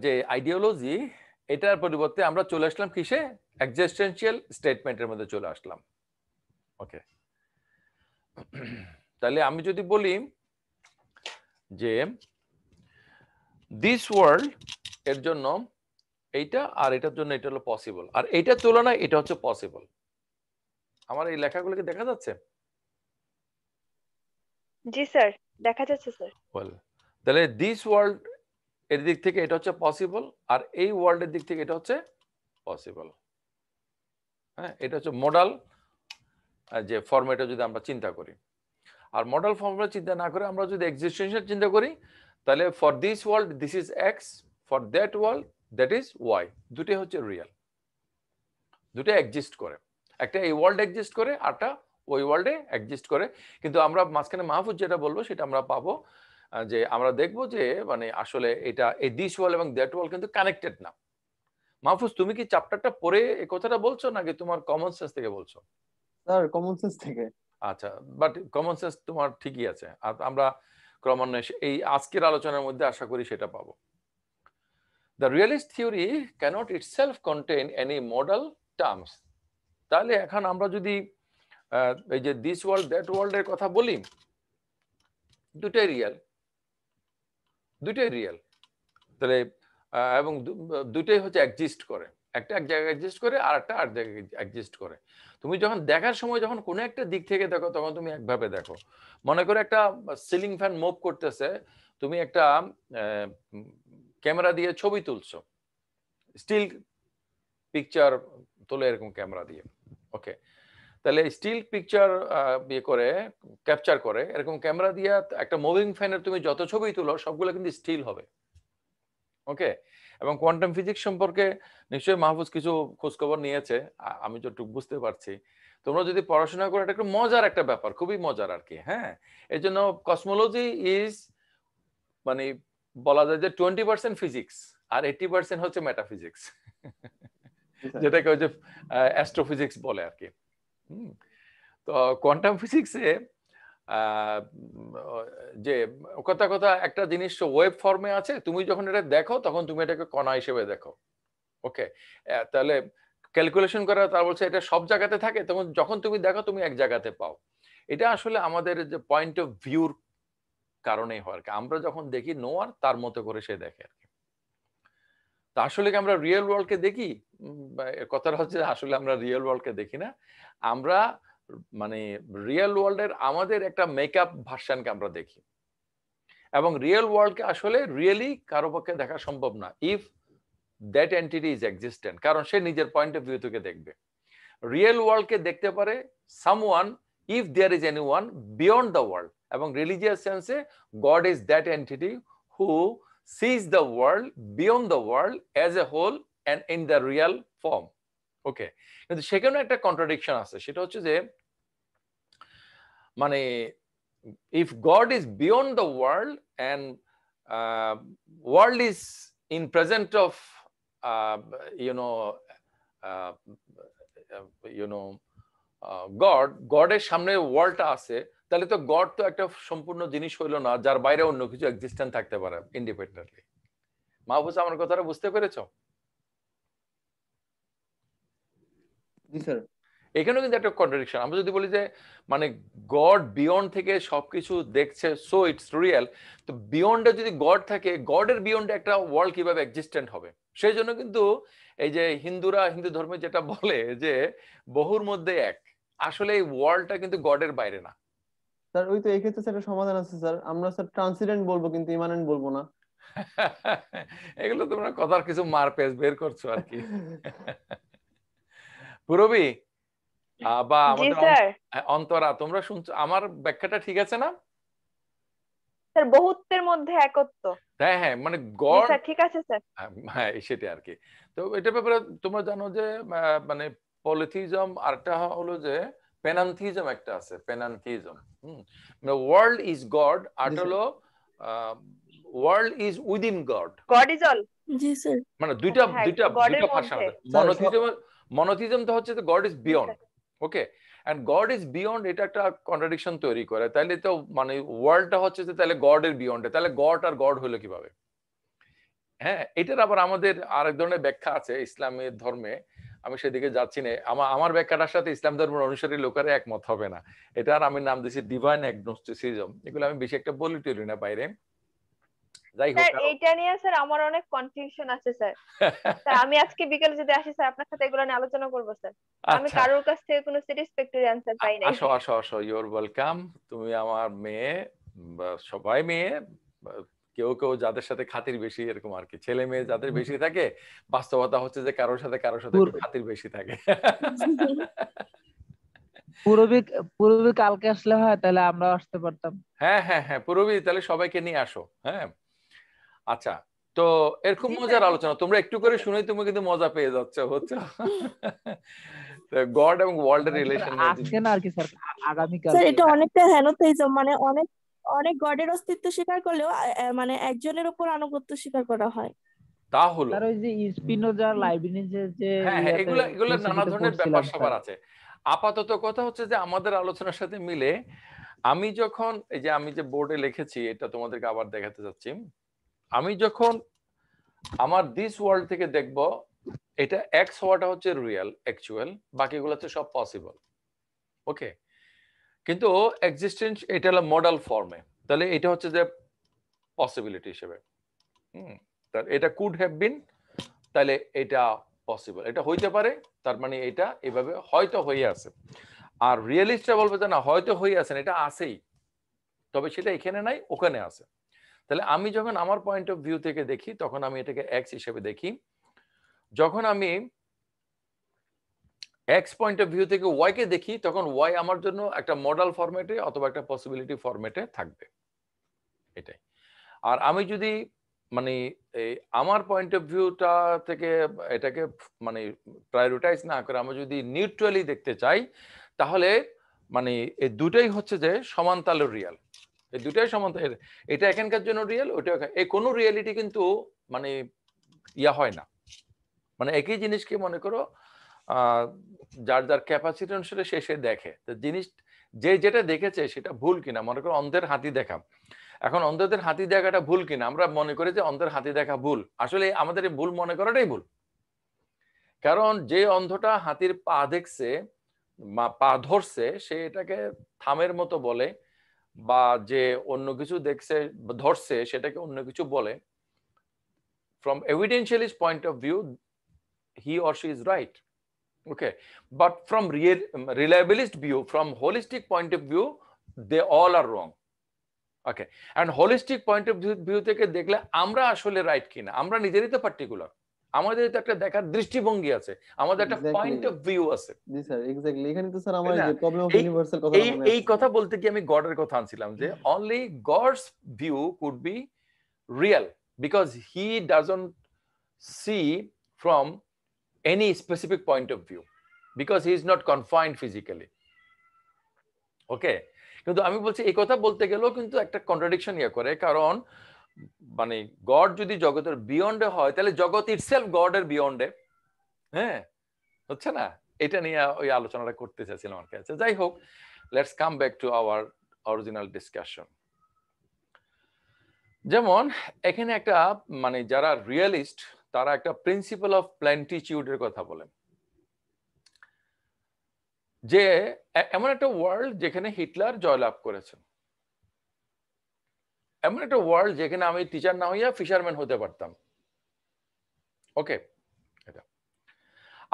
যে আইডিওলজি এটার পরিবর্তে আমরা চলে আসলাম কিসে? এক্সিস্টেন্সিয়াল স্টেটমেন্টের মধ্যে চলে আসলাম। ওকে, তাহলে আমি যদি বলি যে দিস ওয়ার্ল্ড এর জন্য এইটা আর এটার জন্য এটা হলো পসিবল, আর এইটার তুলনায় এটা হচ্ছে পসিবল। আমার এই লেখাগুলোকে দেখা যাচ্ছে? জি স্যার, দেখা যাচ্ছে স্যার। ওয়েল, তাহলে দিস ওয়ার্ল্ড এর দিক থেকে এটা হচ্ছে পসিবল, আর এই ওয়ার্ল্ডের দিক থেকে এটা হচ্ছে পসিবল। হ্যাঁ, এটা হচ্ছে মডাল যে ফরম্যাটে যদি আমরা চিন্তা করি। আর মডাল ফর্মুলা চিন্তা না করে আমরা যদি এক্সিস্টেন্সিয়াল চিন্তা করি, তাহলে for this world this is x, for that world that is Y. দুটোই হচ্ছে রিয়েল, দুটো এক্সিস্ট করে। একটা এই ওয়ার্ল্ড এক্সিস্ট করে, আরটা ওই ওয়ার্ল্ডে এক্সিস্ট করে। কিন্তু আমরা মাঝখানে মাহফুজ যেটা বলবো সেটা আমরা পাবো, যে আমরা দেখবো যে মানে আসলে এটা এই দিস ওয়ার্ল্ড এবং দ্যাট ওয়ার্ল্ড কিন্তু কানেক্টেড না। মাহফুজ, তুমি কি চ্যাপ্টারটা পড়ে এই কথাটা বলছো নাকি তোমার কমন সেন্স থেকে বলছো? স্যার কমন সেন্স থেকে। আচ্ছা, বাট কমন সেন্স তোমার ঠিকই আছে। আর আমরা ক্রমান্বয়ে এই আজকের আলোচনার মধ্যে আশা করি সেটা পাবো। The realist theory cannot itself contain any modal terms. তাহলে এখন আমরা যদি এই যে দিস ওয়ার্ল্ড দ্যাট ওয়ার্ল্ড এর কথা বলি, দুটোই রিয়েল, দুটোই রিয়েল। তাহলে এবং দুটোই হচ্ছে এক্সিস্ট করে, একটা এক জায়গায় এক্সিস্ট করে আর একটা আর জায়গায় এক্সিস্ট করে। তুমি যখন দেখার সময় যখন কোনো একটা দিক থেকে দেখো তখন তুমি একভাবে দেখো। মনে করে একটা সিলিং ফ্যান মুভ করতেছে, তুমি একটা ক্যামেরা দিয়ে ছবি তুলছো, স্টিল পিকচার তোলে এরকম ক্যামেরা দিয়ে, ওকে। তাহলে স্টিল পিকচার ইয়ে করে ক্যাপচার করে এরকম ক্যামেরা দিয়ে একটা মুভিং ফ্যানের তুমি যত ছবি তুলো সবগুলো কিন্তু স্টিল হবে, ওকে। এবং কোয়ান্টাম ফিজিক্স সম্পর্কে নিশ্চয়ই মাহফুজ কিছু খোঁজখবর নিয়েছে, আমি যতটুকু বুঝতে পারছি। তোমরা যদি পড়াশোনা করো, এটা একটু মজার একটা ব্যাপার, খুবই মজার আর কি। হ্যাঁ, এই জন্য কসমোলজি ইজ মানে বলা যায় যে 20% ফিজিক্স আর 80% হচ্ছে মেটাফিজিক্স, যেটাকে ওই যে অ্যাস্ট্রোফিজিক্স বলে আর কি। তো কোয়ান্টাম ফিজিক্সে যে কথা কথা একটা জিনিস ওয়েভ ফর্মে আছে, তুমি যখন এটা দেখো তখন তুমি এটাকে কণা হিসেবে দেখো, ওকে। তাহলে ক্যালকুলেশন করা, তার বলছে এটা সব জায়গাতে থাকে, তখন যখন তুমি দেখো তুমি এক জায়গাতে পাও। এটা আসলে আমাদের যে পয়েন্ট অফ ভিউর কারণেই হয় আর কি। আমরা যখন দেখি নোয়ার তার মতো করে সে দেখে আর কি। তা আসলে কি আমরা রিয়েল ওয়ার্ল্ডকে দেখি? কথাটা হচ্ছে আসলে আমরা রিয়েল ওয়ার্ল্ডকে দেখি না, আমরা মানে রিয়েল ওয়ার্ল্ডের আমাদের একটা মেকআপ ভার্সনকে আমরা দেখি। এবং রিয়েল ওয়ার্ল্ডকে আসলে রিয়েলি কারো পক্ষে দেখা সম্ভব না if that entity is existent, কারণ সে নিজের পয়েন্ট অফ ভিউ থেকে দেখবে। রিয়েল ওয়ার্ল্ডকে দেখতে পারে someone if there is anyone beyond the world. এবং রিলিজিয়াস সেন্সে God is that entity who sees the world beyond the world as a whole and in the real form, ওকে। কিন্তু সেখানে একটা কন্ট্রাডিকশন আছে, সেটা হচ্ছে যে মানে if God is beyond the world and world is in present of গডের সামনে ওয়ার্ল্ডটা আছে, তাহলে তো গড তো একটা সম্পূর্ণ জিনিস হইলো না যার বাইরে অন্য কিছু এক্সিস্টেন্ট থাকতে পারে ইন্ডিপেন্ডেন্টলি। মাহফুজ, আমার কথাটা বুঝতে পেরেছো? জি স্যার। এখানেও কিন্তু একটা কন্ট্রাডিকশন। আমরা যদি বলি যে মানে গড বিয়ন্ড থেকে সবকিছু দেখছে, সো ইটস রিয়েল, তো বিয়ন্ডে যদি গড থাকে, গডের বিয়ন্ডে একটা ওয়ার্ল্ড কিভাবে এক্সিস্টেন্ট হবে? সেই জন্য কিন্তু এই যে হিন্দুরা হিন্দু ধর্মে যেটা বলে যে বহুর মধ্যে এক, আসলে এই ওয়ার্ল্ডটা কিন্তু গডের বাইরে না। স্যার ওই তো এই ক্ষেত্রে স্যার একটা সমাধান আছে স্যার, আমরা স্যার ট্রান্সিডেন্ট বলবো কিন্তু ইমানেন্ট বলবো না। এগুলো তোমরা কথার কিছু মারপেচ বের করছো আর কি। পুরবী বা জি আমাদের স্যার। অন্তরা, তোমরা শুনছো আমার ব্যাখ্যাটা ঠিক আছে না? স্যার বহুত্বের মধ্যে একত্ব। হ্যাঁ হ্যাঁ, মানে জি গড, স্যার, ঠিক আছে স্যার। হ্যাঁ সেটাই আর কি। তো এটার ব্যাপারে তোমরা জানো যে মানে পলিথিজম, আরটা হলো যে পেনান্থিজম একটা আছে, পেনান্থিজম। মানে ওয়ার্ল্ড ইজ গড, আরটা হলো world is within god. God is all. G sir. মানে দুইটা হ্যাঁ, দুইটা গডের দুইটা ভাষা মধ্যে। আছে। মনোথিজম তো হচ্ছে যে God is beyond, sir. Okay, and God is beyond, এটা একটা কন্ট্রাডিকশন তৈরি করে। তাইলে তো মানে ওয়ার্ল্ডটা হচ্ছে যে তাহলে গড এর বিয়ন্ডে, তাহলে গড আর গড হলো কিভাবে? হ্যাঁ, এটার আবার আমাদের আরেক ধরনের ব্যাখ্যা আছে ইসলামের ধর্মে, আমি সেদিকে যাচ্ছি না। আমার ব্যাখ্যাটার সাথে ইসলাম ধর্মের অনুসারী লোকেরা একমত হবে না। এটার আমি নাম দিয়েছি ডিভাইন অ্যাগনোস্টিসিজম। এগুলো আমি বেশি একটা বলি টলি না বাইরে। যাই হোক, স্যার এইটা নিয়ে স্যার আমার অনেক কনফিউশন আছে স্যার। স্যার আমি আজকে বিকেলে যদি আসি স্যার আপনার সাথে এগুলো নিয়ে আলোচনা করবো স্যার। আমি আচ্ছা কারোর কাছ থেকে কোনো স্যাটিসফ্যাক্টরি অ্যান্সার পাই নাই। আসো আসো আসো, ইউর ওয়েলকাম। তুমি আমার মেয়ে, সবাই মেয়ে, কেউ কেউ যাদের সাথে খাতির বেশি এরকম আর কি, ছেলে মেয়ে যাদের বেশি থাকে, বাস্তবতা হচ্ছে যে কারোর সাথে একটু খাতির বেশি থাকে। পূরবী পূরবী কালকে আসলে হয় তাহলে আমরা আসতে পারতাম। হ্যাঁ হ্যাঁ হ্যাঁ, পুরবী তাহলে সবাইকে নিয়ে আসো। হ্যাঁ আচ্ছা, তো এরকম জি মজার স্যার। আলোচনা, তোমরা একটু করে শুনেই তুমি কিন্তু মজা পেয়ে যাচ্ছ, বুঝছো? গড এবং ওয়ার্ল্ডের স্যার রিলেশন নিয়ে আজকে না আর কি স্যার, স্যার আগামীকালকে। এটা অনেকটা হেনোথেইজম, মানে অনেক অনেক গডের অস্তিত্ব স্বীকার করলেও মানে একজনের উপর আনুগত্য স্বীকার করা হয়। তা হলো। স্যার ওই যে স্পিনোজা লাইবিনিজের যে হ্যাঁ হ্যাঁ, ইয়াতে এগুলা এগুলা নানা ফিলোসফিতে ধরনের ব্যাপার পড়ছিলাম স্যাপার স্যার। আছে। আপাতত কথা হচ্ছে যে আমাদের আলোচনার সাথে মিলে আমি যখন এই যে আমি যে বোর্ডে লিখেছি এটা তোমাদেরকে আবার দেখাতে যাচ্ছি, আমি যখন আমার দিস ওয়ার্ল্ড থেকে দেখব এটা এক্স হওয়াটা হচ্ছে রিয়েল অ্যাকচুয়াল, বাকিগুলো হচ্ছে সব পসিবল। ওকে, কিন্তু এক্সিস্টেন্স এটা হলো মডেল ফর্মে, তাহলে এটা হচ্ছে যে পসিবিলিটি হিসেবে। তাহলে এটা কুড হ্যাভ বিন, তাহলে এটা পসিবল, এটা হইতে পারে, তার মানে এটা এভাবে হয়তো হয়ে আছে। আর রিয়েলিস্টরা বলবে যে না হয়তো হয়ে আছেন, এটা আছেই, তবে সেটা এখানে নাই ওখানে আছে। তাহলে আমি যখন আমার পয়েন্ট অফ ভিউ থেকে দেখি তখন আমি এটাকে এক্স হিসেবে দেখি, যখন আমি এক্স পয়েন্ট অফ ভিউ থেকে ওয়াই কে দেখি তখন ওয়াই আমার জন্য একটা মডেল ফরম্যাটে অথবা একটা পসিবিলিটি ফরম্যাটে থাকবে, এটাই। আর আমি যদি মানে এই আমার পয়েন্ট অফ ভিউটা থেকে এটাকে মানে প্রায়োরিটাইজ না করে আমি যদি নিউট্রালি দেখতে চাই, তাহলে মানে এই দুটাই হচ্ছে যে সমান তালে রিয়েল, এই দুটাই সমান। এটা এখানকার জন্য রিয়েল, ওটা এই কোনো রিয়েলিটি কিন্তু মানে ইয়া হয় না, মানে একই জিনিসকে মনে করো যার যার ক্যাপাসিটি অনুসারে সে সে দেখে, তো জিনিস যে যেটা দেখেছে সেটা ভুল কিনা, মনে করো অন্ধের হাতি দেখা, এখন অন্ধদের হাতি দেখাটা ভুল কিনা, আমরা মনে করি যে অন্ধের হাতি দেখা ভুল, আসলে আমাদের এই ভুল মনে করাটাই ভুল। কারণ যে অন্ধটা হাতির পা দেখছে, পা ধরছে, সে এটাকে থামের মতো বলে, বা যে অন্য কিছু দেখছে ধরছে সেটাকে অন্য কিছু বলে। From evidentialist point of view he or she is right, okay, but from reliabilist view, from holistic point of view, they all are wrong, okay, and holistic point of view থেকে দেখলে আমরা আসলে রাইট কিনা, আমরা নিজেরই তো particular, আমাদের তো একটা দেখার দৃষ্টিভঙ্গি আছে, আমাদের একটা পয়েন্ট অফ ভিউ আছে। জি স্যার, এক্স্যাক্টলি, এখানে তো স্যার আমার তাই না? যে প্রবলেম অফ এই ইউনিভার্সাল কথাটা মনে এই আসছে। কথা বলতে কি আমি গডের কথা আনছিলাম যে only God's view could be real because he doesn't see from any specific point of view because he is not confined physically, okay, কিন্তু আমি বলছি এই কথা বলতে গেলেও কিন্তু একটা কন্ট্রাডিকশন ইয়া করে, কারণ মানে গড যদি জগতের বিয়ন্ডে হয় তাহলে জগৎ ইটসেলফ গডের বিয়ন্ডে, হ্যাঁ, হচ্ছে না? এটা নিয়ে ওই আলোচনাটা করতে চাইছিলাম আর কি। আচ্ছা, যাই হোক, let's come back to our original discussion. যেমন এখানে একটা মানে যারা রিয়েলিস্ট তারা একটা প্রিন্সিপাল অফ প্ল্যান্টিটিউডের কথা বলেন, যে এমন একটা ওয়ার্ল্ড যেখানে হিটলার জয়লাভ করেছেন, এমন একটা ওয়ার্ল্ড যেখানে আমি টিচার না হইয়া ফিশারম্যান হতে পারতাম, ওকে, এটা।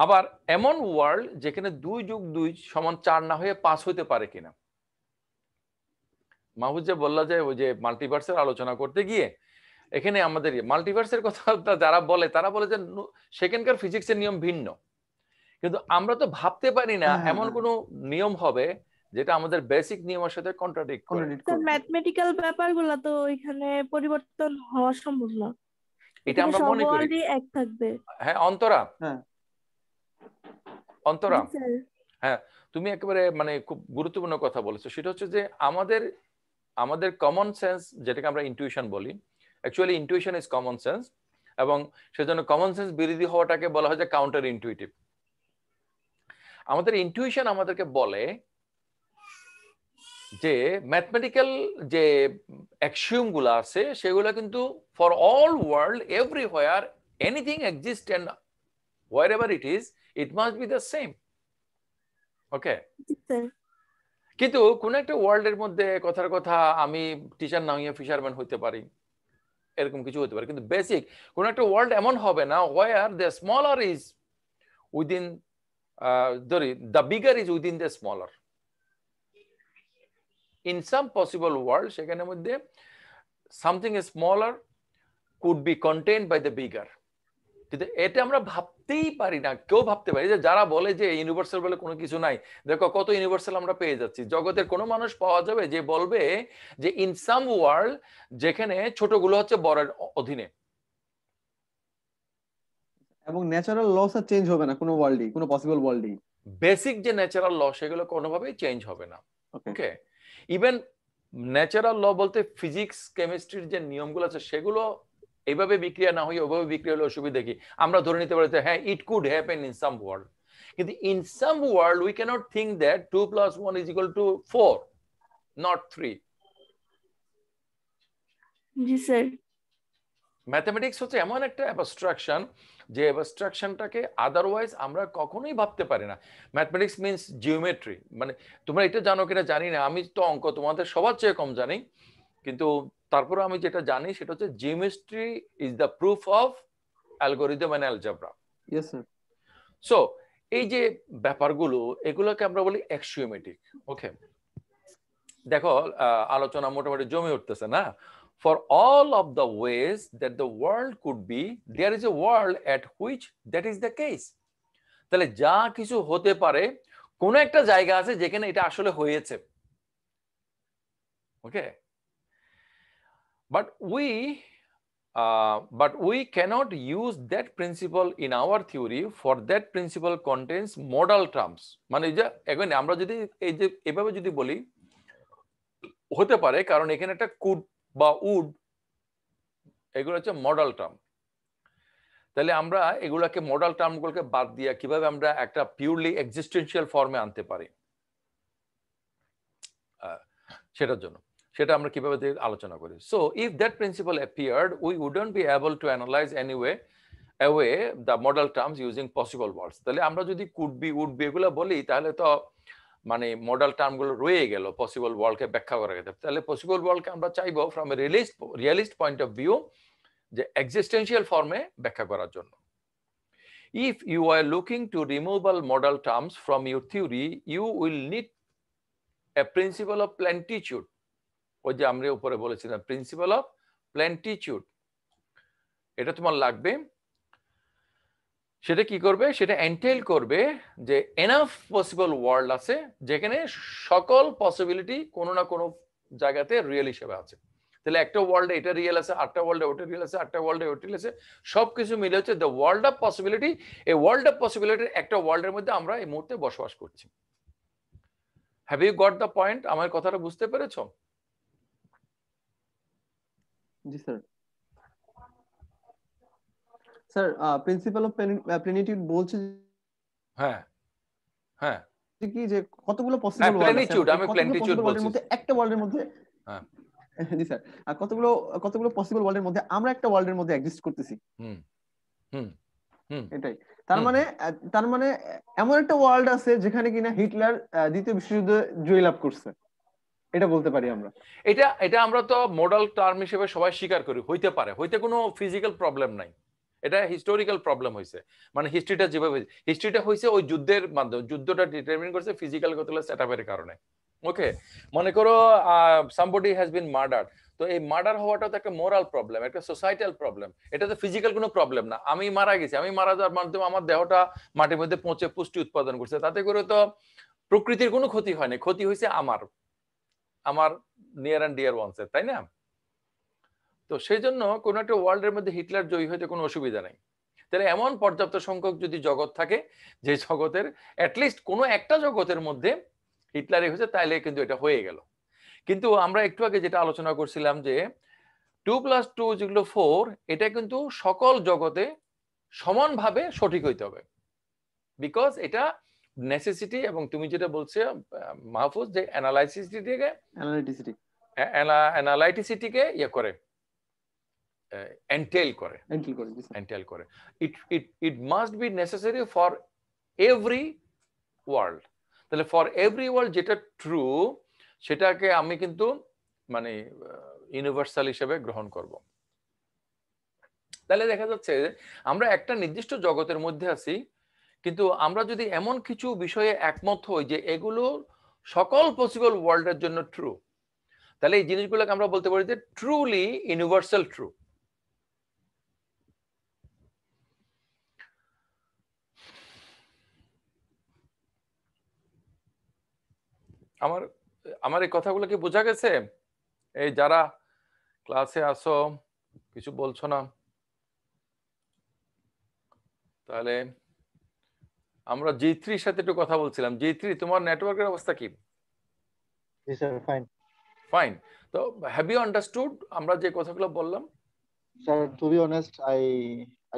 আবার এমন ওয়ার্ল্ড যেখানে 2+2 = 4 না হয়ে 5 হতে পারে কিনা। মাহফুজ যে বললা যে ওই যে মাল্টিভার্সের আলোচনা করতে গিয়ে এখানে আমাদের মাল্টিভার্সের কথা যারা বলে তারা বলে যে সেখানকার ফিজিক্সের নিয়ম ভিন্ন, কিন্তু আমরা তো ভাবতে পারি না এমন কোনো নিয়ম হবে যেটা আমাদের বেসিক নিয়মের সাথে কন্ট্রাডিক্ট করে। স্যার ম্যাথমেটিক্যাল ব্যাপারগুলো তো এখানে পরিবর্তন হওয়া সম্ভব না, এটা আমরা সব মনে করি। ওয়ার্ল্ডই এক থাকবে। হ্যাঁ অন্তরা, হ্যাঁ অন্তরা, জি স্যার। হ্যাঁ তুমি একেবারে মানে খুব গুরুত্বপূর্ণ কথা বলেছো, সেটা হচ্ছে যে আমাদের কমন সেন্স যেটাকে আমরা ইনটুইশন বলি, actually intuition is common sense, এবং সেজন্য কমন সেন্স বিরোধী হওয়াটাকে বলা হয় যে কাউন্টার ইনটুইটিভ। আমাদের ইনটুইশন আমাদেরকে বলে যে ম্যাথমেটিক্যাল যে অ্যাক্সিওম গুলো আছে সেগুলো কিন্তু for all world everywhere anything exist and wherever it is it must be the same, okay. জি স্যার। কিন্তু কোন একটা ওয়ার্ল্ডের মধ্যে কথার কথা আমি টিচার না হইয়া ফিশারম্যান হইতে পারি, এরকম কিছু হতে পারে, কিন্তু বেসিক কোন একটা ওয়ার্ল্ড এমন হবে না where the smaller is within the bigger is within the smaller. In some possible world সেখানের মধ্যে something smaller could be contained by the bigger, কিন্তু এটা আমরা ভাবতেই পারি না, কেউ ভাবতে পারি যে যারা বলে যে ইউনিভার্সাল বলে কোনো কিছু নাই, দেখো কত ইউনিভার্সাল আমরা পেয়ে যাচ্ছি, জগতের কোনো মানুষ পাওয়া যাবে যে বলবে যে ইন সাম ওয়ার্ল্ড যেখানে ছোটগুলো হচ্ছে বড়ের অধীনে, এবং ন্যাচারাল লস আর চেঞ্জ হবে না কোনো ওয়ার্ল্ডই, কোনো পসিবল ওয়ার্ল্ডই। বেসিক যে ন্যাচারাল ল সেগুলো কোনোভাবেই চেঞ্জ হবে না। ওকে ওকে, ইভেন ন্যাচারাল ল বলতে ফিজিক্স কেমিস্ট্রির যে নিয়মগুলো আছে সেগুলো এইভাবে বিক্রিয়া না হয়ে ওইভাবে বিক্রিয়া হলে অসুবিধা কি? আমরা ধরে নিতে পারি হ্যাঁ it could happen in some world, কিন্তু in some world we cannot think that 2 + 1 = 4, not 3. জি স্যার। ম্যাথমেটিক্স হচ্ছে এমন একটা অ্যাবস্ট্রাকশন যে অ্যাবস্ট্রাকশনটাকে আদারওয়াইজ আমরা কখনোই ভাবতে পারি না। ম্যাথমেটিক্স মিন্স জিওমেট্রি, মানে তোমরা এটা জানো কিনা জানি না, আমি তো অঙ্ক তোমাদের সবার চেয়ে কম জানি, কিন্তু তারপরে আমি যেটা জানি সেটা হচ্ছে geometry is the proof of algorithm and algebra. Yes sir. So এই যে ব্যাপারগুলো এগুলোকে আমরা বলি অ্যাক্সিওমেটিক। ওকে, দেখো আলোচনা মোটামুটি জমে উঠতেছে না। For all of the ways that the world could be, there is a world at which that is the case. তাহলে যা কিছু হতে পারে কোন একটা জায়গা আছে যেখানে এটা আসলে হয়েছে। ওকে, but we cannot use that principle in our theory, for that principle contains modal terms. মানে যে এখন আমরা যদি এই যে এভাবে যদি বলি হতে পারে, কারণ এখানে একটা কুড বা উড এগুলো হচ্ছে মডেল টার্ম, তাহলে আমরা এগুলাকে মডেল টার্মগুলোকে বাদ দিয়ে কিভাবে আমরা একটা পিওরলি এক্সিস্টেন্সিয়াল ফর্মে আনতে পারি সেটার জন্য সেটা আমরা কিভাবে আলোচনা করি। So if that principle appeared we wouldn't be able to analyse anyway away the modal terms using possible words. তাহলে আমরা যদি কুড বি উড বি এগুলো বলি তাহলে তো মানে মডেল টার্মগুলো রয়ে গেল পসিবল ওয়ার্ল্ডকে ব্যাখ্যা করা গেছে। তাহলে পসিবল ওয়ার্ল্ডকে আমরা চাইবো from a realist point of view যে এক্সিস্টেন্সিয়াল ফর্মে ব্যাখ্যা করার জন্য। If you are looking to removable model terms from your theory, you will need a principle of plentitude. ওই যে আমরা উপরে বলেছিলাম প্রিন্সিপাল অফ প্লেন্টিটিউড, এটা তোমার লাগবে। সেটা কি করবে? সেটা এন্টেইল করবে যে এনাফ পসিবল ওয়ার্ল্ড আছে যেখানে সকল পসিবিলিটি কোনো না কোনো জায়গাতে রিয়েল হিসেবে আছে। তাহলে একটা ওয়ার্ল্ডে এটা রিয়েল আছে, আটটা ওয়ার্ল্ডে ওটা রিয়েল আছে, আটটা ওয়ার্ল্ডে ওটা রিয়েল আছে, সবকিছু মিলে হচ্ছে দ্য ওয়ার্ল্ড অফ পসিবিলিটি। এই ওয়ার্ল্ড অফ পসিবিলিটির একটা ওয়ার্ল্ডের মধ্যে আমরা এই মুহূর্তে বসবাস করছি। Have you got the point? আমার কথাটা বুঝতে পেরেছো? জি sir. Sir principal of plenitude বলছে হ্যাঁ হ্যাঁ কি যে কতগুলো পসিবল ওয়ার্ল্ড আছে, প্লেনিটিউড, আমি প্লেনিটিউড বলছি মধ্যে একটা ওয়ার্ল্ডের মধ্যে হ্যাঁ জি স্যার, আর কতগুলো পসিবল ওয়ার্ল্ডের মধ্যে আমরা একটা ওয়ার্ল্ডের মধ্যে এক্সিস্ট করতেছি। হুম হুম হুম এটাই তার মানে এমন একটা ওয়ার্ল্ড আছে যেখানে কিনা হিটলার দ্বিতীয় বিশ্বযুদ্ধে জয়লাভ করছে, এটা বলতে পারি আমরা। এটা আমরা তো মডেল টার্ম হিসেবে সবাই স্বীকার করি, হইতে পারে, হইতে কোনো ফিজিক্যাল প্রবলেম নাই। এটা হিস্টোরিক্যাল প্রবলেম হয়েছে, মানে হিস্ট্রিটা যেভাবে হিস্ট্রিটা হয়েছে ওই যুদ্ধের মাধ্যমে, যুদ্ধটা ডিটারমিন করছে ফিজিক্যাল কতগুলো সেটআপের কারণে। ওকে, মনে করো সামবডি হ্যাজ বিন মার্ডার, তো এই মার্ডার হওয়াটা তো একটা মোরাল প্রবলেম, একটা সোসাইটাল প্রবলেম, এটা তো ফিজিক্যাল কোনো প্রবলেম না। আমি মারা গেছি, আমি মারা যাওয়ার মাধ্যমে আমার দেহটা মাটির মধ্যে পৌঁছে পুষ্টি উৎপাদন করছে, তাতে করে তো প্রকৃতির কোনো ক্ষতি হয়নি, ক্ষতি হয়েছে আমার নিয়ার অ্যান্ড ডিয়ার ওয়ান্সের, তাই না? তো সেই জন্য কোন একটা ওয়ার্ল্ডের মধ্যে হিটলার জয়ী হইতে কোনো অসুবিধা নাই। তাহলে এমন পর্যাপ্ত সংখ্যক যদি জগৎ থাকে যে জগতের অ্যাটলিস্ট কোনো একটা জগতের মধ্যে হিটলারই হয়েছে, তাইলে কিন্তু এটা হয়ে গেল। কিন্তু আমরা একটু আগে যেটা আলোচনা করছিলাম যে 2 + 2 = 4, এটা কিন্তু সকল জগতে সমানভাবে সঠিক হইতে হবে, বিকজ এটা নেসেসিটি, এবং তুমি যেটা বলছো মাহফুজ যে অ্যানালাইটিসিটিকে ইয়ে করে, এন্টেল করে। It must be necessary for every world. তাহলে ফর এভরি ওয়ার্ল্ড যেটা ট্রু সেটাকে আমি কিন্তু মানে ইউনিভার্সাল হিসেবে গ্রহণ করব। তাহলে দেখা যাচ্ছে আমরা একটা নির্দিষ্ট জগতের মধ্যে আছি, কিন্তু আমরা যদি এমন কিছু বিষয়ে একমত হই যে এগুলো সকল পসিবল ওয়ার্ল্ডের জন্য ট্রু, তাহলে এই জিনিসগুলোকে আমরা বলতে পারি যে ট্রুলি ইউনিভার্সাল ট্রু। আমার এই কথাগুলো কি বোঝা গেছে? এই যারা ক্লাসে আসো কিছু বলছো না, তাহলে আমরা G3 এর সাথে একটু কথা বলছিলাম। G3 তোমার নেটওয়ার্কের অবস্থা কি? জি স্যার, ফাইন। ফাইন। তো হ্যাভ ইউ আন্ডারস্টুড আমরা যে কথাগুলো বললাম? Sir, to be honest, I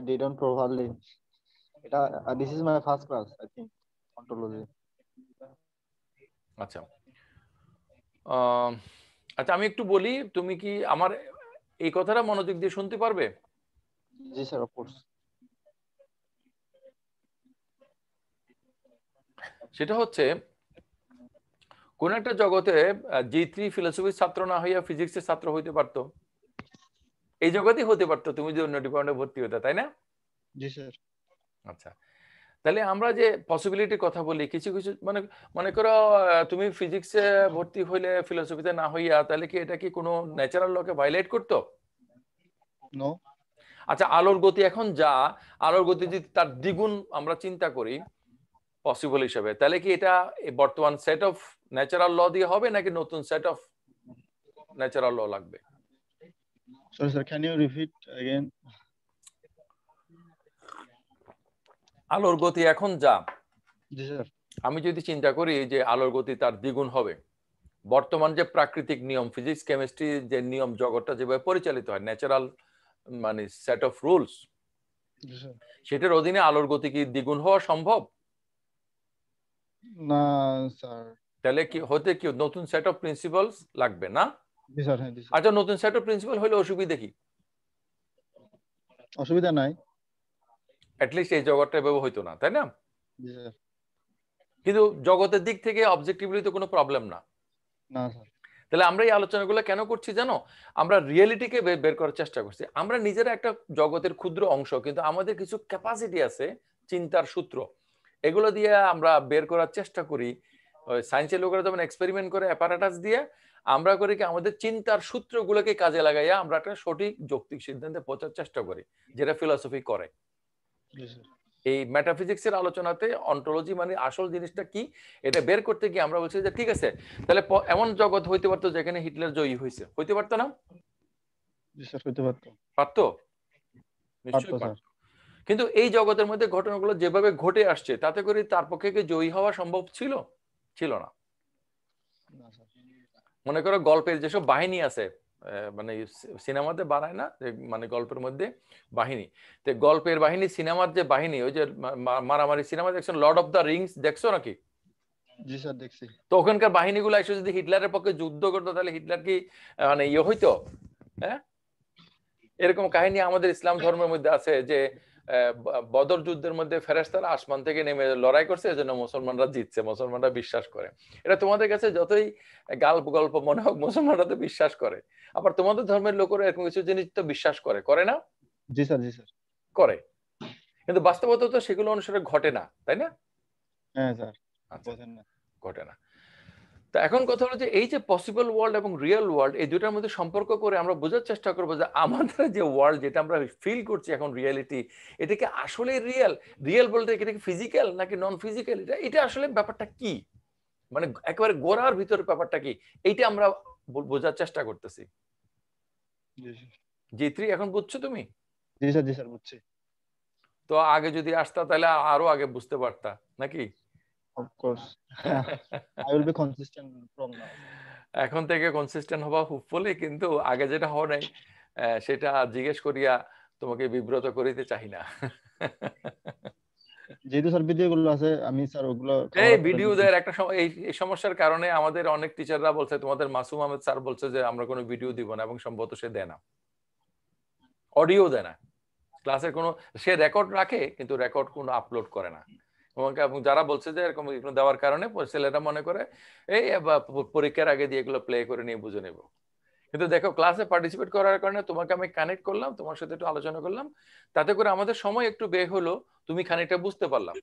didn't properly, এটা this is my first class I think ontology. আচ্ছা, আচ্ছা আমি একটু বলি, তুমি কি আমার এই কথাটা মনোযোগ দিয়ে শুনতে পারবে? জি স্যার, অফ কোর্স। সেটা হচ্ছে কোন একটা জগতে G3 ফিলোসফির ছাত্র না হইয়া ফিজিক্সের ছাত্র হইতে পারতো, এই জগতেই হতে পারতো তুমি যদি অন্য ডিপার্টমেন্টে ভর্তি হতে, তাই না? জি স্যার। আচ্ছা, তাহলে আমরা যে পসিবিলিটির কথা বলি, কিছু কিছু মানে মনে করো তুমি ফিজিক্সে ভর্তি হইলে ফিলোসফিতে না হইয়া, তাহলে কি এটা কি কোনো ন্যাচারাল লকে ভায়োলেট করতো? নো। আচ্ছা, আলোর গতি এখন যা, আলোর গতি যদি তার দ্বিগুণ আমরা চিন্তা করি পসিবল হিসেবে, তাহলে কি এটা বর্তমান সেট অফ ন্যাচারাল ল দিয়ে হবে নাকি নতুন সেট অফ ন্যাচারাল ল লাগবে? Sorry sir, can you repeat again? আলোর গতি এখন যা, জি স্যার। আমি যদি চিন্তা করি যে আলোর গতি তার দ্বিগুণ হবে, বর্তমান যে প্রাকৃতিক নিয়ম, ফিজিক্স কেমিস্ট্রি যে নিয়ম, জগৎটা যেভাবে পরিচালিত হয়, ন্যাচারাল মানে set of rules, G sir. সেটার অধীনে আলোর গতি কি দ্বিগুণ হওয়া সম্ভব? না স্যার। তাহলে কি হতে কি নতুন সেট অফ প্রিন্সিপালস লাগবে না? জি স্যার, হ্যাঁ জি স্যার। আচ্ছা, নতুন সেট অফ প্রিন্সিপাল হলে অসুবিধা কি? অসুবিধা নাই। অ্যাটলিস্ট এই জগৎটা এভাবে হইতো না, তাই না? জি স্যার। কিন্তু জগতের দিক থেকে অবজেক্টিভলি তো কোনো প্রবলেম না। না স্যার। তাহলে আমরা এই আলোচনাগুলো কেন করছি জানো? আমরা রিয়েলিটিকে বের করার চেষ্টা করছি। আমরা নিজেরা একটা জগতের ক্ষুদ্র অংশ, কিন্তু আমাদের কিছু ক্যাপাসিটি আছে, চিন্তার সূত্র, এগুলো দিয়ে আমরা বের করার চেষ্টা করি। সায়েন্সের লোকেরা যেমন এক্সপেরিমেন্ট করে অ্যাপারেটাস দিয়ে, আমরা করি কি আমাদের চিন্তার সূত্রগুলোকে কাজে লাগাইয়া আমরা একটা সঠিক যৌক্তিক সিদ্ধান্তে পৌঁছার চেষ্টা করি, যেটা ফিলসফি করে। জি স্যার। এই মেটাফিজিক্সের আলোচনাতে অন্টোলজি মানে আসল জিনিসটা কি এটা বের করতে গিয়ে আমরা বলছি যে ঠিক আছে, তাহলে এমন জগৎ হইতে পারতো যেখানে হিটলার জয়ী হয়েছে, হইতে পারতো না? জি স্যার, হইতে পারতো। পারতো, পারতো নিশ্চয়ই স্যার। পারতো। কিন্তু এই জগতের মধ্যে ঘটনাগুলো যেভাবে ঘটে আসছে, তাতে করে তার পক্ষে কি জয়ী হওয়া সম্ভব ছিল? ছিল না। না স্যার। মনে করো গল্পের যেসব বাহিনী আছে, মানে সিনেমাতে বানায় না মানে গল্পের মধ্যে বাহিনী, তো গল্পের বাহিনী, সিনেমার যে বাহিনী, ওই যে মারামারি সিনেমা দেখছেন, লর্ড অফ দ্য রিংস দেখছো নাকি? জি স্যার, দেখছি। তো ওখানকার বাহিনীগুলো এসে যদি হিটলারের পক্ষে যুদ্ধ করতো, তাহলে হিটলার কি মানে ইয়ে হইতো? হ্যাঁ, এরকম কাহিনী আমাদের ইসলাম ধর্মের মধ্যে আছে যে বদর যুদ্ধের মধ্যে ফেরেশতারা আসমান থেকে নেমে লড়াই করছে, এজন্য মুসলমানরা জিতছে, মুসলমানরা বিশ্বাস করে। এটা তোমাদের কাছে যতই গল্প মনে হোক, মুসলমানরা তো বিশ্বাস করে। আবার তোমাদের ধর্মের লোকেরা এরকম কিছু জিনিস তো বিশ্বাস করে, করে না? জি স্যার। জি স্যার। করে। কিন্তু বাস্তবতা তো সেগুলো অনুসারে ঘটে না, তাই না? হ্যাঁ স্যার। আচ্ছা, বোঝেন না। ঘটে না। তো এখন কথা হলো যে এই যে পসিবল ওয়ার্ল্ড এবং রিয়েল ওয়ার্ল্ড, এই দুটার মধ্যে সম্পর্ক করে আমরা বোঝার চেষ্টা করবো যে আমাদের যে ওয়ার্ল্ড, যেটা আমরা ফিল করছি এখন রিয়েলিটি, এটা কি আসলে রিয়েল? রিয়েল বলতে এটা কি ফিজিক্যাল নাকি নন ফিজিক্যাল? এটা আসলে ব্যাপারটা কি, মানে একেবারে গোড়ার ভিতরে ব্যাপারটা কি, এইটা আমরা বোঝার চেষ্টা করতেছি। জি স্যার। G3 এখন বুঝছো তুমি? জি স্যার। জি স্যার, বুঝছি। তো আগে যদি আসতা তাহলে আরো আগে বুঝতে পারতা নাকি? Of course. I will be consistent from now. এখন থেকে কনসিস্টেন্ট হবা হোপফুলি, কিন্তু আগে যেটা হওয়া নাই সেটা জিজ্ঞেস করিয়া তোমাকে বিব্রত করিতে চাই না। যেহেতু স্যার ভিডিওগুলো আছে, আমি স্যার ওগুলো এই ভিডিও দেওয়ার একটা এই সমস্যার কারণে আমাদের অনেক টিচাররা বলছে, তোমাদের মাসুম আহমেদ স্যার বলছে যে আমরা কোনো ভিডিও দিব না, এবং সম্ভবত সে দেয় না, অডিও দেয় না ক্লাসের কোনো, সে রেকর্ড রাখে কিন্তু রেকর্ড কোনো আপলোড করে না। এবং যারা বলছে যে এরকম এগুলো দেওয়ার কারণে ছেলেরা মনে করে এই পরীক্ষার আগে দিয়ে এগুলো প্লে করে নিয়ে বুঝে নেব। কিন্তু দেখো, ক্লাসে পার্টিসিপেট করার কারণে তোমাকে আমি কানেক্ট করলাম, তোমার সাথে একটু আলোচনা করলাম, তাতে করে আমাদের সময় একটু ব্যয় হলো, তুমি খানিকটা বুঝতে পারলাম।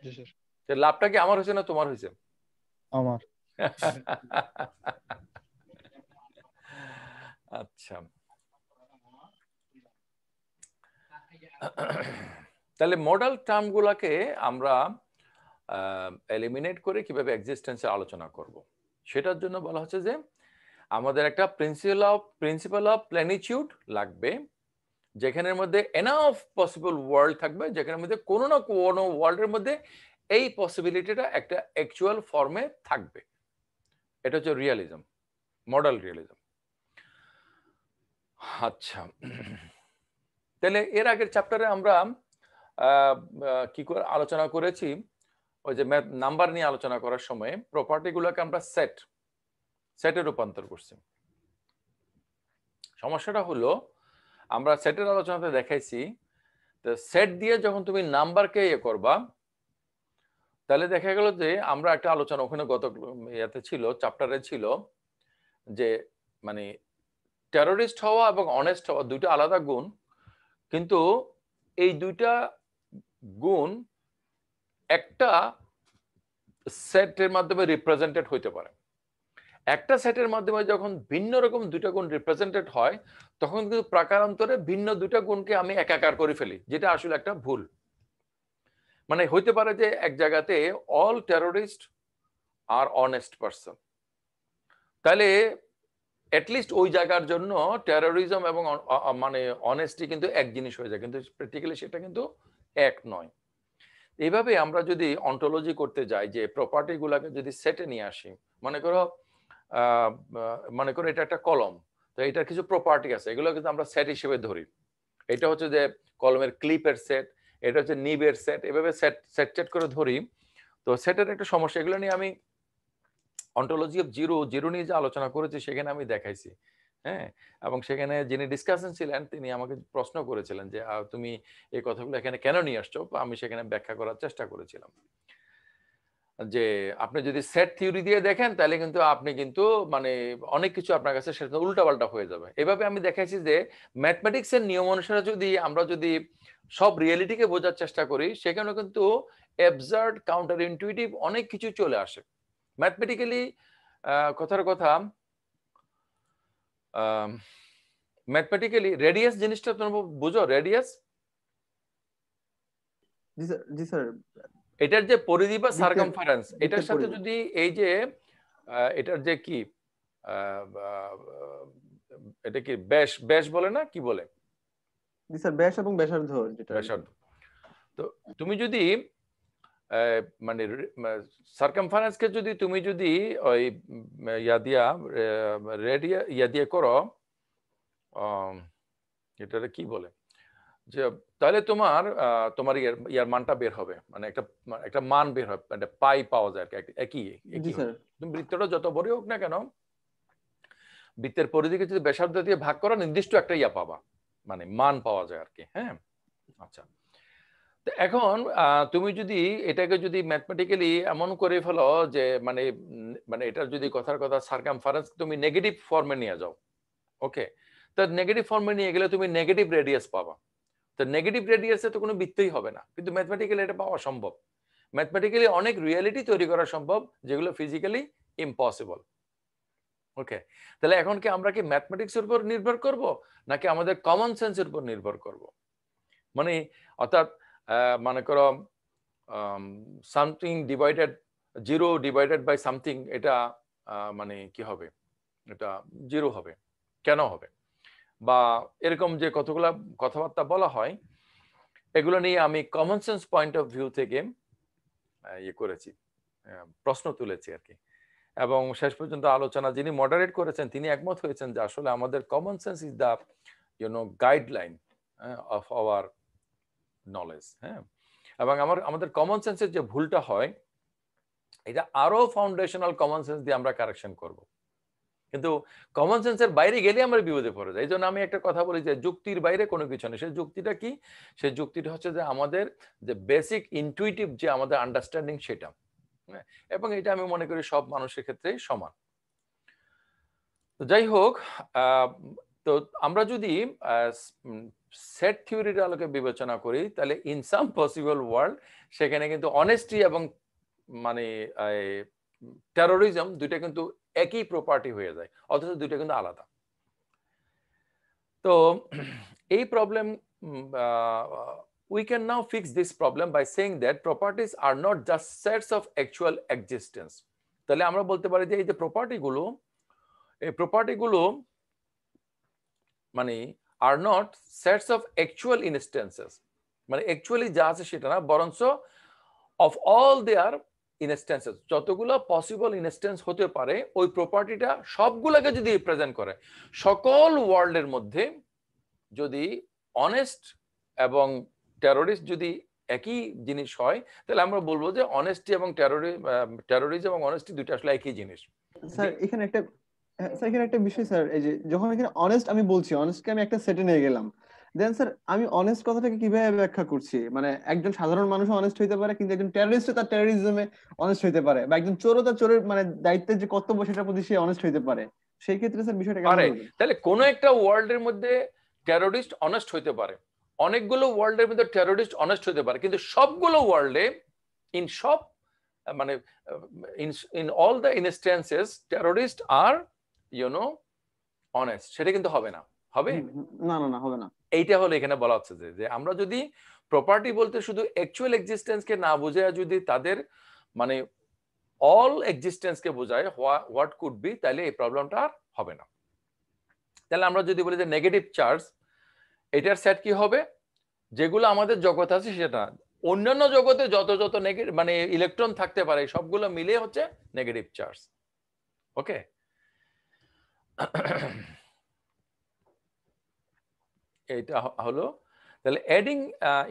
জি স্যার। লাভটা কি আমার হয়েছে না তোমার হয়েছে? আমার। আচ্ছা, তাহলে মডেল টার্ম গুলাকে আমরা এলিমিনেট করে কিভাবে এক্সিস্টেন্সে আলোচনা করব, সেটার জন্য বলা হচ্ছে যে আমাদের একটা প্রিন্সিপাল অফ প্লেনিটিউড লাগবে, যেখানের মধ্যে এনাফ পসিবল ওয়ার্ল্ড থাকবে, যেখানের মধ্যে কোনো না কোনো ওয়ার্ল্ডের মধ্যে এই পসিবিলিটিটা একটা অ্যাকচুয়াল ফর্মে থাকবে। এটা হচ্ছে রিয়ালিজম, মডেল রিয়ালিজম। আচ্ছা, তাহলে এর আগের চ্যাপ্টারে আমরা কি করে আলোচনা করেছি, ওই যে নাম্বার নিয়ে আলোচনা করার সময় প্রপার্টিগুলোকে আমরা সেটে রূপান্তর করছি। সমস্যাটা হলো আমরা সেটের আলোচনাতে দেখাইছি, তো সেট দিয়ে যখন তুমি নাম্বারকে ইয়ে করবা, তাহলে দেখা গেল যে আমরা একটা আলোচনা ওখানে গত ইয়াতে ছিল, চ্যাপ্টারে ছিল, যে মানে টেররিস্ট হওয়া এবং অনেস্ট হওয়া দুইটা আলাদা গুণ, কিন্তু এই দুইটা গুণ একটা সেটের মাধ্যমে রিপ্রেজেন্টেড হইতে পারে। একটা সেটের মাধ্যমে যখন ভিন্ন রকম দুইটা গুণ রিপ্রেজেন্টেড হয়, তখন কিন্তু প্রাকারান্তরে ভিন্ন দুইটা গুণকে আমি একাকার করে ফেলি, যেটা আসলে একটা ভুল। মানে হইতে পারে যে এক জায়গাতে অল টেররিস্ট আর অনেস্ট পারসন, তাহলে অ্যাটলিস্ট ওই জায়গার জন্য টেরোরিজম এবং মানে অনেস্টি কিন্তু এক জিনিস হয়ে যায়, কিন্তু প্র্যাকটিক্যালি সেটা কিন্তু এক নয়। এইভাবে আমরা যদি অন্টোলজি করতে যাই, যে প্রপার্টি গুলাকে যদি সেটে নিয়ে আসি, মনে করো এটা একটা কলম, তো এটার কিছু প্রপার্টি আছে, এগুলো কিন্তু আমরা সেট হিসেবে ধরি। এটা হচ্ছে যে কলমের ক্লিপের সেট, এটা হচ্ছে নিবের সেট, এভাবে সেট করে ধরি। তো সেটের একটা সমস্যা, এগুলো নিয়ে আমি অন্টোলজি অফ জিরো নিয়ে যে আলোচনা করেছি সেখানে আমি দেখাইছি, হ্যাঁ। এবং সেখানে যিনি ডিসকাশন ছিলেন তিনি আমাকে প্রশ্ন করেছিলেন যে তুমি এই কথাগুলো এখানে কেন নিয়ে আসছো, আমি সেখানে ব্যাখ্যা করার চেষ্টা করেছিলাম যে আপনি যদি সেট থিওরি দিয়ে দেখেন তাহলে কিন্তু আপনি কিন্তু মানে অনেক কিছু আপনার কাছে সেটা উল্টাপাল্টা হয়ে যাবে। এভাবে আমি দেখাইছি যে ম্যাথমেটিক্স এর নিয়ম অনুসারে আমরা যদি সব রিয়েলিটিকে বোঝার চেষ্টা করি, সেখানে কিন্তু অ্যাবসার্ড, কাউন্টার ইনটুইটিভ অনেক কিছু চলে আসে। ম্যাথমেটিক্যালি কথার কথা, ম্যাথমেটিক্যালি রেডিয়াস জিনিসটা তোমরা বুঝো? রেডিয়াস, জি স্যার, এটার যে পরিধি বা সার্কামফারেন্স, এটার সাথে যদি এই যে এটার যে কি এটা কি ব্যাস বলে না, কি বলে? জি স্যার, ব্যাস এবং ব্যাসার্ধ, যেটা ব্যাসার্ধ। তো তুমি যদি মানে সার্কামফারেন্সকে যদি তুমি যদি ওই ইয়া দিয়ে করো, এটা কি বলে, যে তাহলে তোমার ইয়ার মানটা বের হবে, মানে একটা মান বের হবে, মানে পাই পাওয়া যায় একই। তুমি বৃত্তটা যত বড় হোক না কেন, বৃত্তের পরিধিকে যদি ব্যাসার্ধ দিয়ে ভাগ করো, নির্দিষ্ট একটা ইয়া পাবা, মানে মান পাওয়া যায় আর কি, হ্যাঁ। আচ্ছা, এখন তুমি যদি এটাকে যদি ম্যাথমেটিক্যালি এমন করে ফেলো যে মানে এটার যদি কথার কথা সার্কামফারেন্স তুমি নেগেটিভ ফর্মে নিয়ে যাও, ওকে, তো নেগেটিভ ফর্মে নিয়ে গেলে তুমি নেগেটিভ রেডিয়াস পাবা। তো নেগেটিভ রেডিয়াসে তো কোনো বৃত্তই হবে না, কিন্তু ম্যাথমেটিক্যালি এটা পাওয়া সম্ভব। ম্যাথমেটিক্যালি অনেক রিয়েলিটি তৈরি করা সম্ভব যেগুলো ফিজিক্যালি ইম্পসিবল। ওকে, তাহলে এখন কি আমরা কি ম্যাথমেটিক্সের উপর নির্ভর করব নাকি আমাদের কমন সেন্সের উপর নির্ভর করব? মানে অর্থাৎ মনে করো something divided, 0 divided by something, এটা মানে কি হবে, এটা 0 হবে, কেন হবে? বা এরকম যে কতগুলা কথাবার্তা বলা হয়, এগুলো নিয়ে আমি common sense point of view থেকে ইয়ে করেছি, প্রশ্ন তুলেছি আর কি। এবং শেষ পর্যন্ত আলোচনা যিনি মডারেট করেছেন তিনি একমত হয়েছেন যে আসলে আমাদের common sense is the guideline of our knowledge, হ্যাঁ। এবং আমাদের কমন সেন্সের যে ভুলটা হয়, এটা আরো ফাউন্ডেশনাল কমন সেন্স দিয়ে আমরা কারেকশন করব, কিন্তু কমন সেন্সের বাইরে গেলে আমরা বিপদে পড়ে যাই। এই জন্য আমি একটা কথা বলি যে যুক্তির বাইরে কোনো কিছু নেই। সেই যুক্তিটা কি? সেই যুক্তিটা হচ্ছে যে আমাদের যে বেসিক ইনটুইটিভ যে আমাদের আন্ডারস্ট্যান্ডিং, সেটা, এবং এটা আমি মনে করি সব মানুষের ক্ষেত্রে সমান। তো যাই হোক, তো আমরা যদি সেট থিওরির আলোকে বিবেচনা করি, তাহলে ইন সাম পসিবল ওয়ার্ল্ড সেখানে কিন্তু অনেস্টি এবং মানে টেরোরিজম দুইটা কিন্তু একই প্রপার্টি হয়ে যায়, অথচ দুইটা কিন্তু আলাদা। তো এই problem, we can now fix this problem by saying that properties are not just sets of actual existence. তাহলে আমরা বলতে পারি যে এই যে প্রপার্টিগুলো, এই প্রপার্টিগুলো মানে are not sets of actual instances, মানে অ্যাকচুয়ালি যা আছে সেটা না, বরঞ্চ of all their instances, যতগুলো পসিবল ইনস্ট্যান্স হতে পারে ওই প্রপার্টিটা সবগুলোকে যদি রিপ্রেজেন্ট করে, সকল ওয়ার্ল্ডের মধ্যে যদি অনেস্ট এবং টেরোরিস্ট যদি একই জিনিস হয়, তাহলে আমরা বলবো যে অনেস্টি এবং টেরোরিজম এবং অনেস্টি দুটো আসলে একই জিনিস। স্যার এখানে একটা স্যার এখানে একটা বিষয় স্যার, এই যে যখন এখানে অনেস্ট আমি বলছি, অনেস্টকে আমি একটা সেটে নিয়ে গেলাম, দেন স্যার আমি অনেস্ট কথাটাকে কিভাবে ব্যাখ্যা করছি? মানে একজন সাধারণ মানুষ অনেস্ট হইতে পারে, কিন্তু একজন টেররিস্ট তার টেররিজমে অনেস্ট হইতে পারে, বা একজন চোরও তার চোরের মানে দায়িত্বের যে কর্তব্য সেটার প্রতি সে অনেস্ট হইতে পারে। সেই ক্ষেত্রে স্যার বিষয়টা কেমন পারে, হবে? তাহলে কোন একটা ওয়ার্ল্ডের মধ্যে টেরোরিস্ট অনেস্ট হইতে পারে, অনেকগুলো ওয়ার্ল্ডের মধ্যে টেরোরিস্ট অনেস্ট হইতে পারে, কিন্তু সবগুলো ওয়ার্ল্ডে ইন সব মানে in all the instances terrorist R honest, সেটা কিন্তু হবে না। হবে না না না, হবে না। এইটা হলো এখানে বলা হচ্ছে যে আমরা যদি প্রপার্টি বলতে শুধু অ্যাকচুয়াল এক্সিস্টেন্সকে না বোঝায় যদি তাদের মানে অল এক্সিস্টেন্সকে বোঝায় হোয়াট কুড বি, তাহলে এই প্রবলেমটা আর হবে না। তাহলে আমরা যদি বলি যে নেগেটিভ চার্জ, এটার সেট কি হবে? যেগুলো আমাদের জগৎ আছে সেটা, অন্যান্য জগতে যত যত নেগেটিভ মানে ইলেকট্রন থাকতে পারে সবগুলো মিলে হচ্ছে নেগেটিভ চার্জ। ওকে, এটা হলো তাহলে adding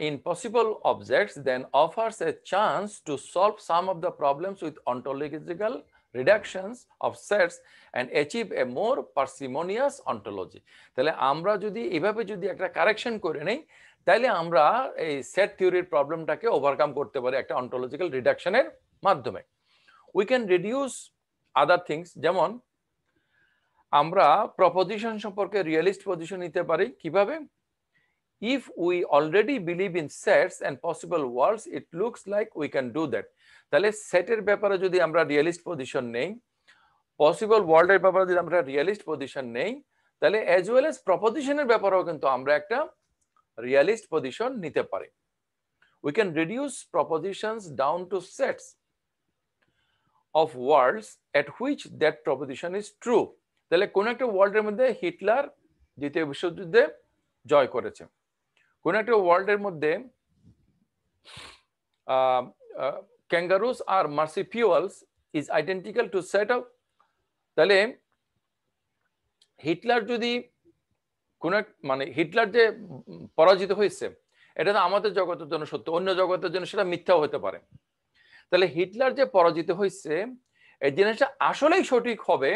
in possible objects then offers a chance to solve some of the problems with ontological reductions of sets and achieve a more parsimonious ontology। তাহলে আমরা যদি এভাবে যদি একটা কারেকশন করে নেই, তাহলে আমরা এই সেট থিওরির প্রবলেমটাকে ওভারকাম করতে পারি একটা অন্টোলজিক্যাল রিডাকশনের মাধ্যমে। We can reduce other things, যেমন আমরা প্রপোজিশন সম্পর্কে রিয়েলিস্ট পজিশন নিতে পারি কিভাবে? If we already believe in sets and possible worlds, it looks like we can do that. তাহলে সেটের ব্যাপারে যদি আমরা রিয়েলিস্ট পজিশন নেই, পসিবল ওয়ার্ল্ডের ব্যাপারে যদি আমরা রিয়েলিস্ট পজিশন নেই, তাহলে অ্যাজ ওয়েল এজ প্রপোজিশনের ব্যাপারেও কিন্তু আমরা একটা রিয়েলিস্ট পজিশন নিতে পারি। We can reduce propositions down to sets of worlds at which that proposition is true. তাহলে কোন একটা ওয়ার্ল্ডের মধ্যে হিটলার দ্বিতীয় বিশ্বযুদ্ধে জয় করেছে, কোন একটা ওয়ার্ল্ডের মধ্যে kangaroos আর marsupials is identical to set of, তাহলে হিটলার যদি কোন মানে হিটলার যে পরাজিত হয়েছে এটা তো আমাদের জগতের জন্য সত্য, অন্য জগতের জন্য সেটা মিথ্যাও হতে পারে। তাহলে হিটলার যে পরাজিত হয়েছে এই জিনিসটা আসলেই সঠিক হবে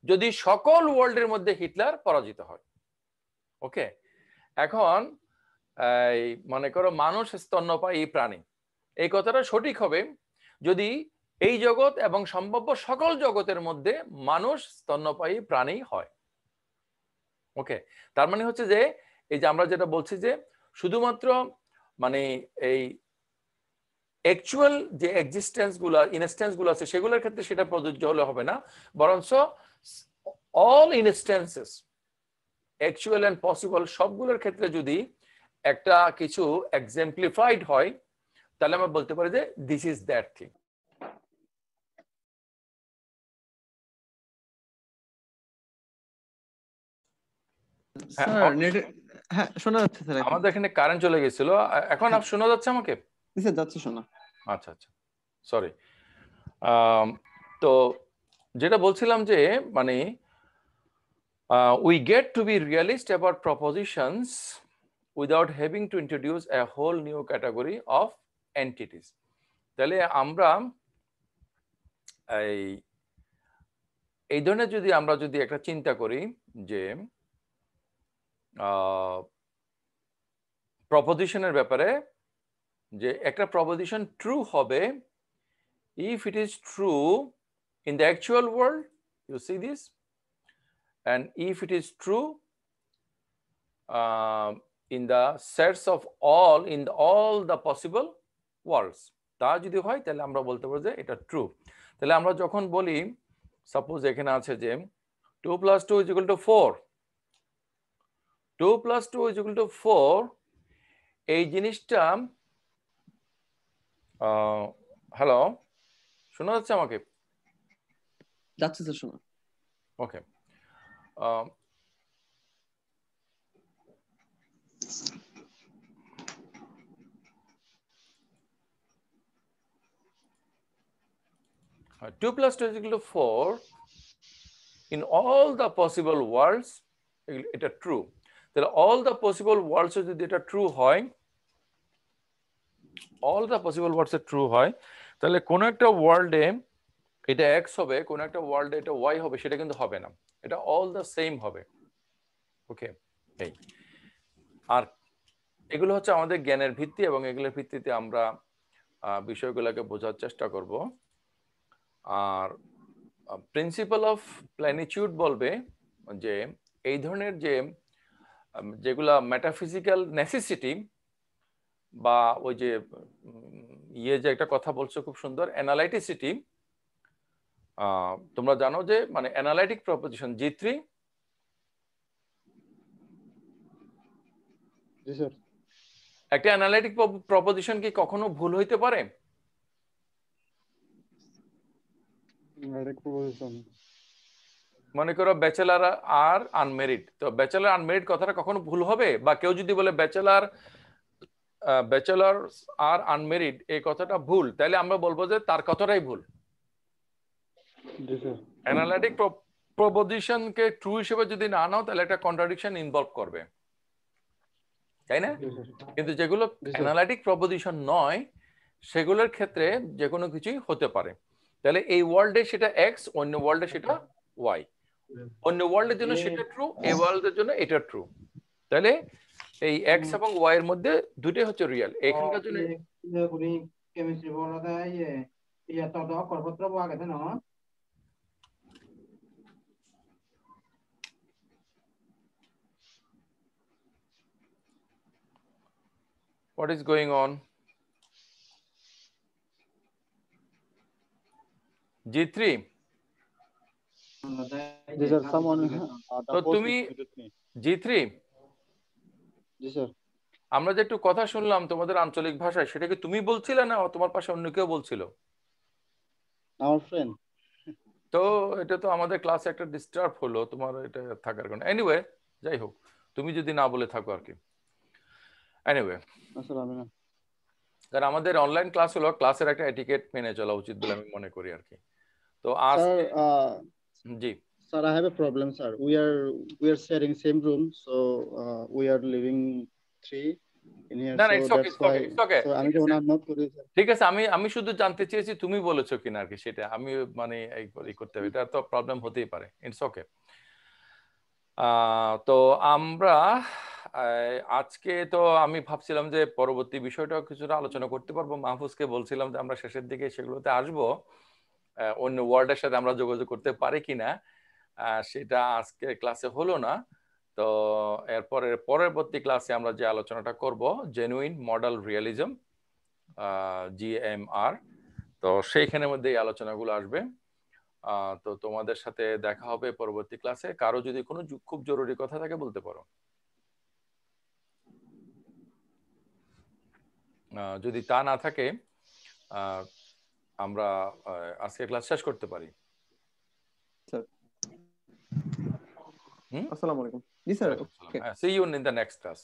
যদি সকল ওয়ার্ল্ডের মধ্যে হিটলার পরাজিত হয়। ওকে, এখন এই মনে করো মানুষ স্তন্যপায়ী প্রাণী, এই কথাটা সঠিক হবে যদি এই জগৎ এবং সম্ভাব্য সকল জগতের মধ্যে মানুষ স্তন্যপায়ী প্রাণী হয়। ওকে, তার মানে হচ্ছে যে এই যে আমরা যেটা বলছি যে শুধুমাত্র মানে এই অ্যাকচুয়াল যে এক্সিস্টেন্স গুলো ইনস্ট্যান্স গুলো আছে সেগুলোর ক্ষেত্রে সেটা প্রযোজ্য হলে হবে না, বরঞ্চ all instances actual and possible সবগুলোর ক্ষেত্রে যদি একটা কিছু এক্সাম্পলিফাইড হয়, তাহলে আমরা বলতে পারি যে this is that thing. Sir net, হ্যাঁ শোনা যাচ্ছে স্যার। আমাদের এখানে কারেন্ট চলে গেছিল, এখন আপ শোনা যাচ্ছে আমাকে? স্যার যাচ্ছে শোনা। আচ্ছা আচ্ছা, সরি। তো যেটা বলছিলাম যে মানে we get to be realist about propositions without having to introduce a whole new category of entities. তাহলে আমরা এই ধরনের যদি আমরা যদি একটা চিন্তা করি যে প্রপোজিশনের ব্যাপারে, যে একটা প্রপোজিশন ট্রু হবে if it is true in the actual world, you see this, and if it is true in the sets of all the possible worlds, তা যদি হয় তাহলে আমরা বলতে পারবো যে এটা ট্রু। তাহলে আমরা যখন বলি সাপোজ এখানে আছে যে 2 + 2 = 4, 2 + 2 = 4, এই জিনিসটা হ্যালো শোনা যাচ্ছে আমাকে? যাচ্ছে স্যার শোনা। ওকে, 2 plus 2 is equal to 4 in all the possible worlds, এটা ট্রু। তাহলে all the possible worlds যদি এটা ট্রু হয়, all the possible worlds true হয়, তাহলে কোন একটা ওয়ার্ল্ডে এটা x হবে, কোন একটা ওয়ার্ল্ডে এটা y হবে, সেটা কিন্তু হবে না, এটা অল দ্য সেম হবে। ওকে, এই আর এগুলো হচ্ছে আমাদের জ্ঞানের ভিত্তি, এবং এগুলোর ভিত্তিতে আমরা বিষয়গুলোকে বোঝার চেষ্টা করব। আর প্রিন্সিপাল অফ প্ল্যানিটিউড বলবে যে এই ধরনের যেগুলা মেটাফিজিক্যাল নেসেসিটি, বা ওই যে যে একটা কথা বলছো খুব সুন্দর, অ্যানালাইটিসিটি। তোমরা জানো যে মানে অ্যানালাইটিক প্রপোজিশন G3, জি স্যার। একটা অ্যানালাইটিক প্রপোজিশন কি কখনো ভুল হইতে পারে? মনে করো ব্যাচেলার আর আনমেরিড, তো ব্যাচেলার আনমেরিড কথাটা কখনো ভুল হবে? বা কেউ যদি বলে ব্যাচেলার আর আনমেরিড এই কথাটা ভুল, তাহলে আমরা বলবো যে তার কথাটাই ভুল। অ্যানালাইটিক প্রপোজিশনকে ট্রু হিসেবে যদি না নাও, তাহলে একটা কন্ট্রাডিকশন ইনভলভ করবে, তাই না? কিন্তু যেগুলো অ্যানালাইটিক প্রপোজিশন নয়, সেগুলোর ক্ষেত্রে যে কোনো কিছুই হতে পারে। তাহলে এই ওয়ার্ল্ডে সেটা এক্স, অন্য ওয়ার্ল্ডে সেটা ওয়াই, অন্য ওয়ার্ল্ডের জন্য সেটা ট্রু, এই ওয়ার্ল্ডের জন্য এটা ট্রু। তাহলে এই এক্স এবং ওয়াই এর মধ্যে দুটোই হচ্ছে রিয়েল। এখানকার জন্য what is going on? G3, G sir, someone তো তুমি G3, জি স্যার। আমরা যে একটু কথা শুনলাম তোমাদের আঞ্চলিক ভাষায়, সেটা কি তুমি বলছিলে না তোমার পাশে অন্য কেউ বলছিল? আমার ফ্রেন্ড। তো এটা তো আমাদের ক্লাসে একটা ডিস্টার্ব হলো তোমার এটা থাকার কারণে। এনিওয়ে, যাই হোক, তুমি যদি না বলে থাকো আর কি। এনিওয়ে, স্যার আমি না, কারণ আমাদের অনলাইন ক্লাস হলো, ক্লাসের একটা এটিকেট মেনে চলা উচিত বলে আমি মনে করি আর কি। তো আজ জি sir, I have a problem, sir. We are sharing same room, so we are living three in here. না না, So it's okay, that's why. It's okay. So আমি যখন not করি স্যার। ঠিক আছে, আমি শুধু জানতে চেয়েছি তুমি বলেছো কিনা আর কি, সেটা আমি মানে এই করতে হবে, এটা তো প্রবলেম হতেই পারে। It's okay. তো আমরা আজকে তো আমি ভাবছিলাম যে পরবর্তী বিষয়টা কিছুটা আলোচনা করতে পারবো। মাহফুজকে বলছিলাম যে আমরা শেষের দিকে সেগুলোতে আসবো, অন্য ওয়ার্ডের সাথে আমরা যোগাযোগ করতে পারি কিনা, সেটা আজকে ক্লাসে হলো না। তো এরপরে পরবর্তী ক্লাসে আমরা যে আলোচনাটা করব, জেনুইন মডেল রিয়েলিজম, GMR, তো সেইখানের মধ্যে এই আলোচনাগুলো আসবে। তো তোমাদের সাথে দেখা হবে পরবর্তী ক্লাসে। কারো যদি কোনো খুব জরুরি কথা থাকে বলতে পারো, যদি তা না থাকে আমরা আজকে ক্লাস শেষ করতে পারি। আসসালামু আলাইকুম। জি sir, See you in the next class.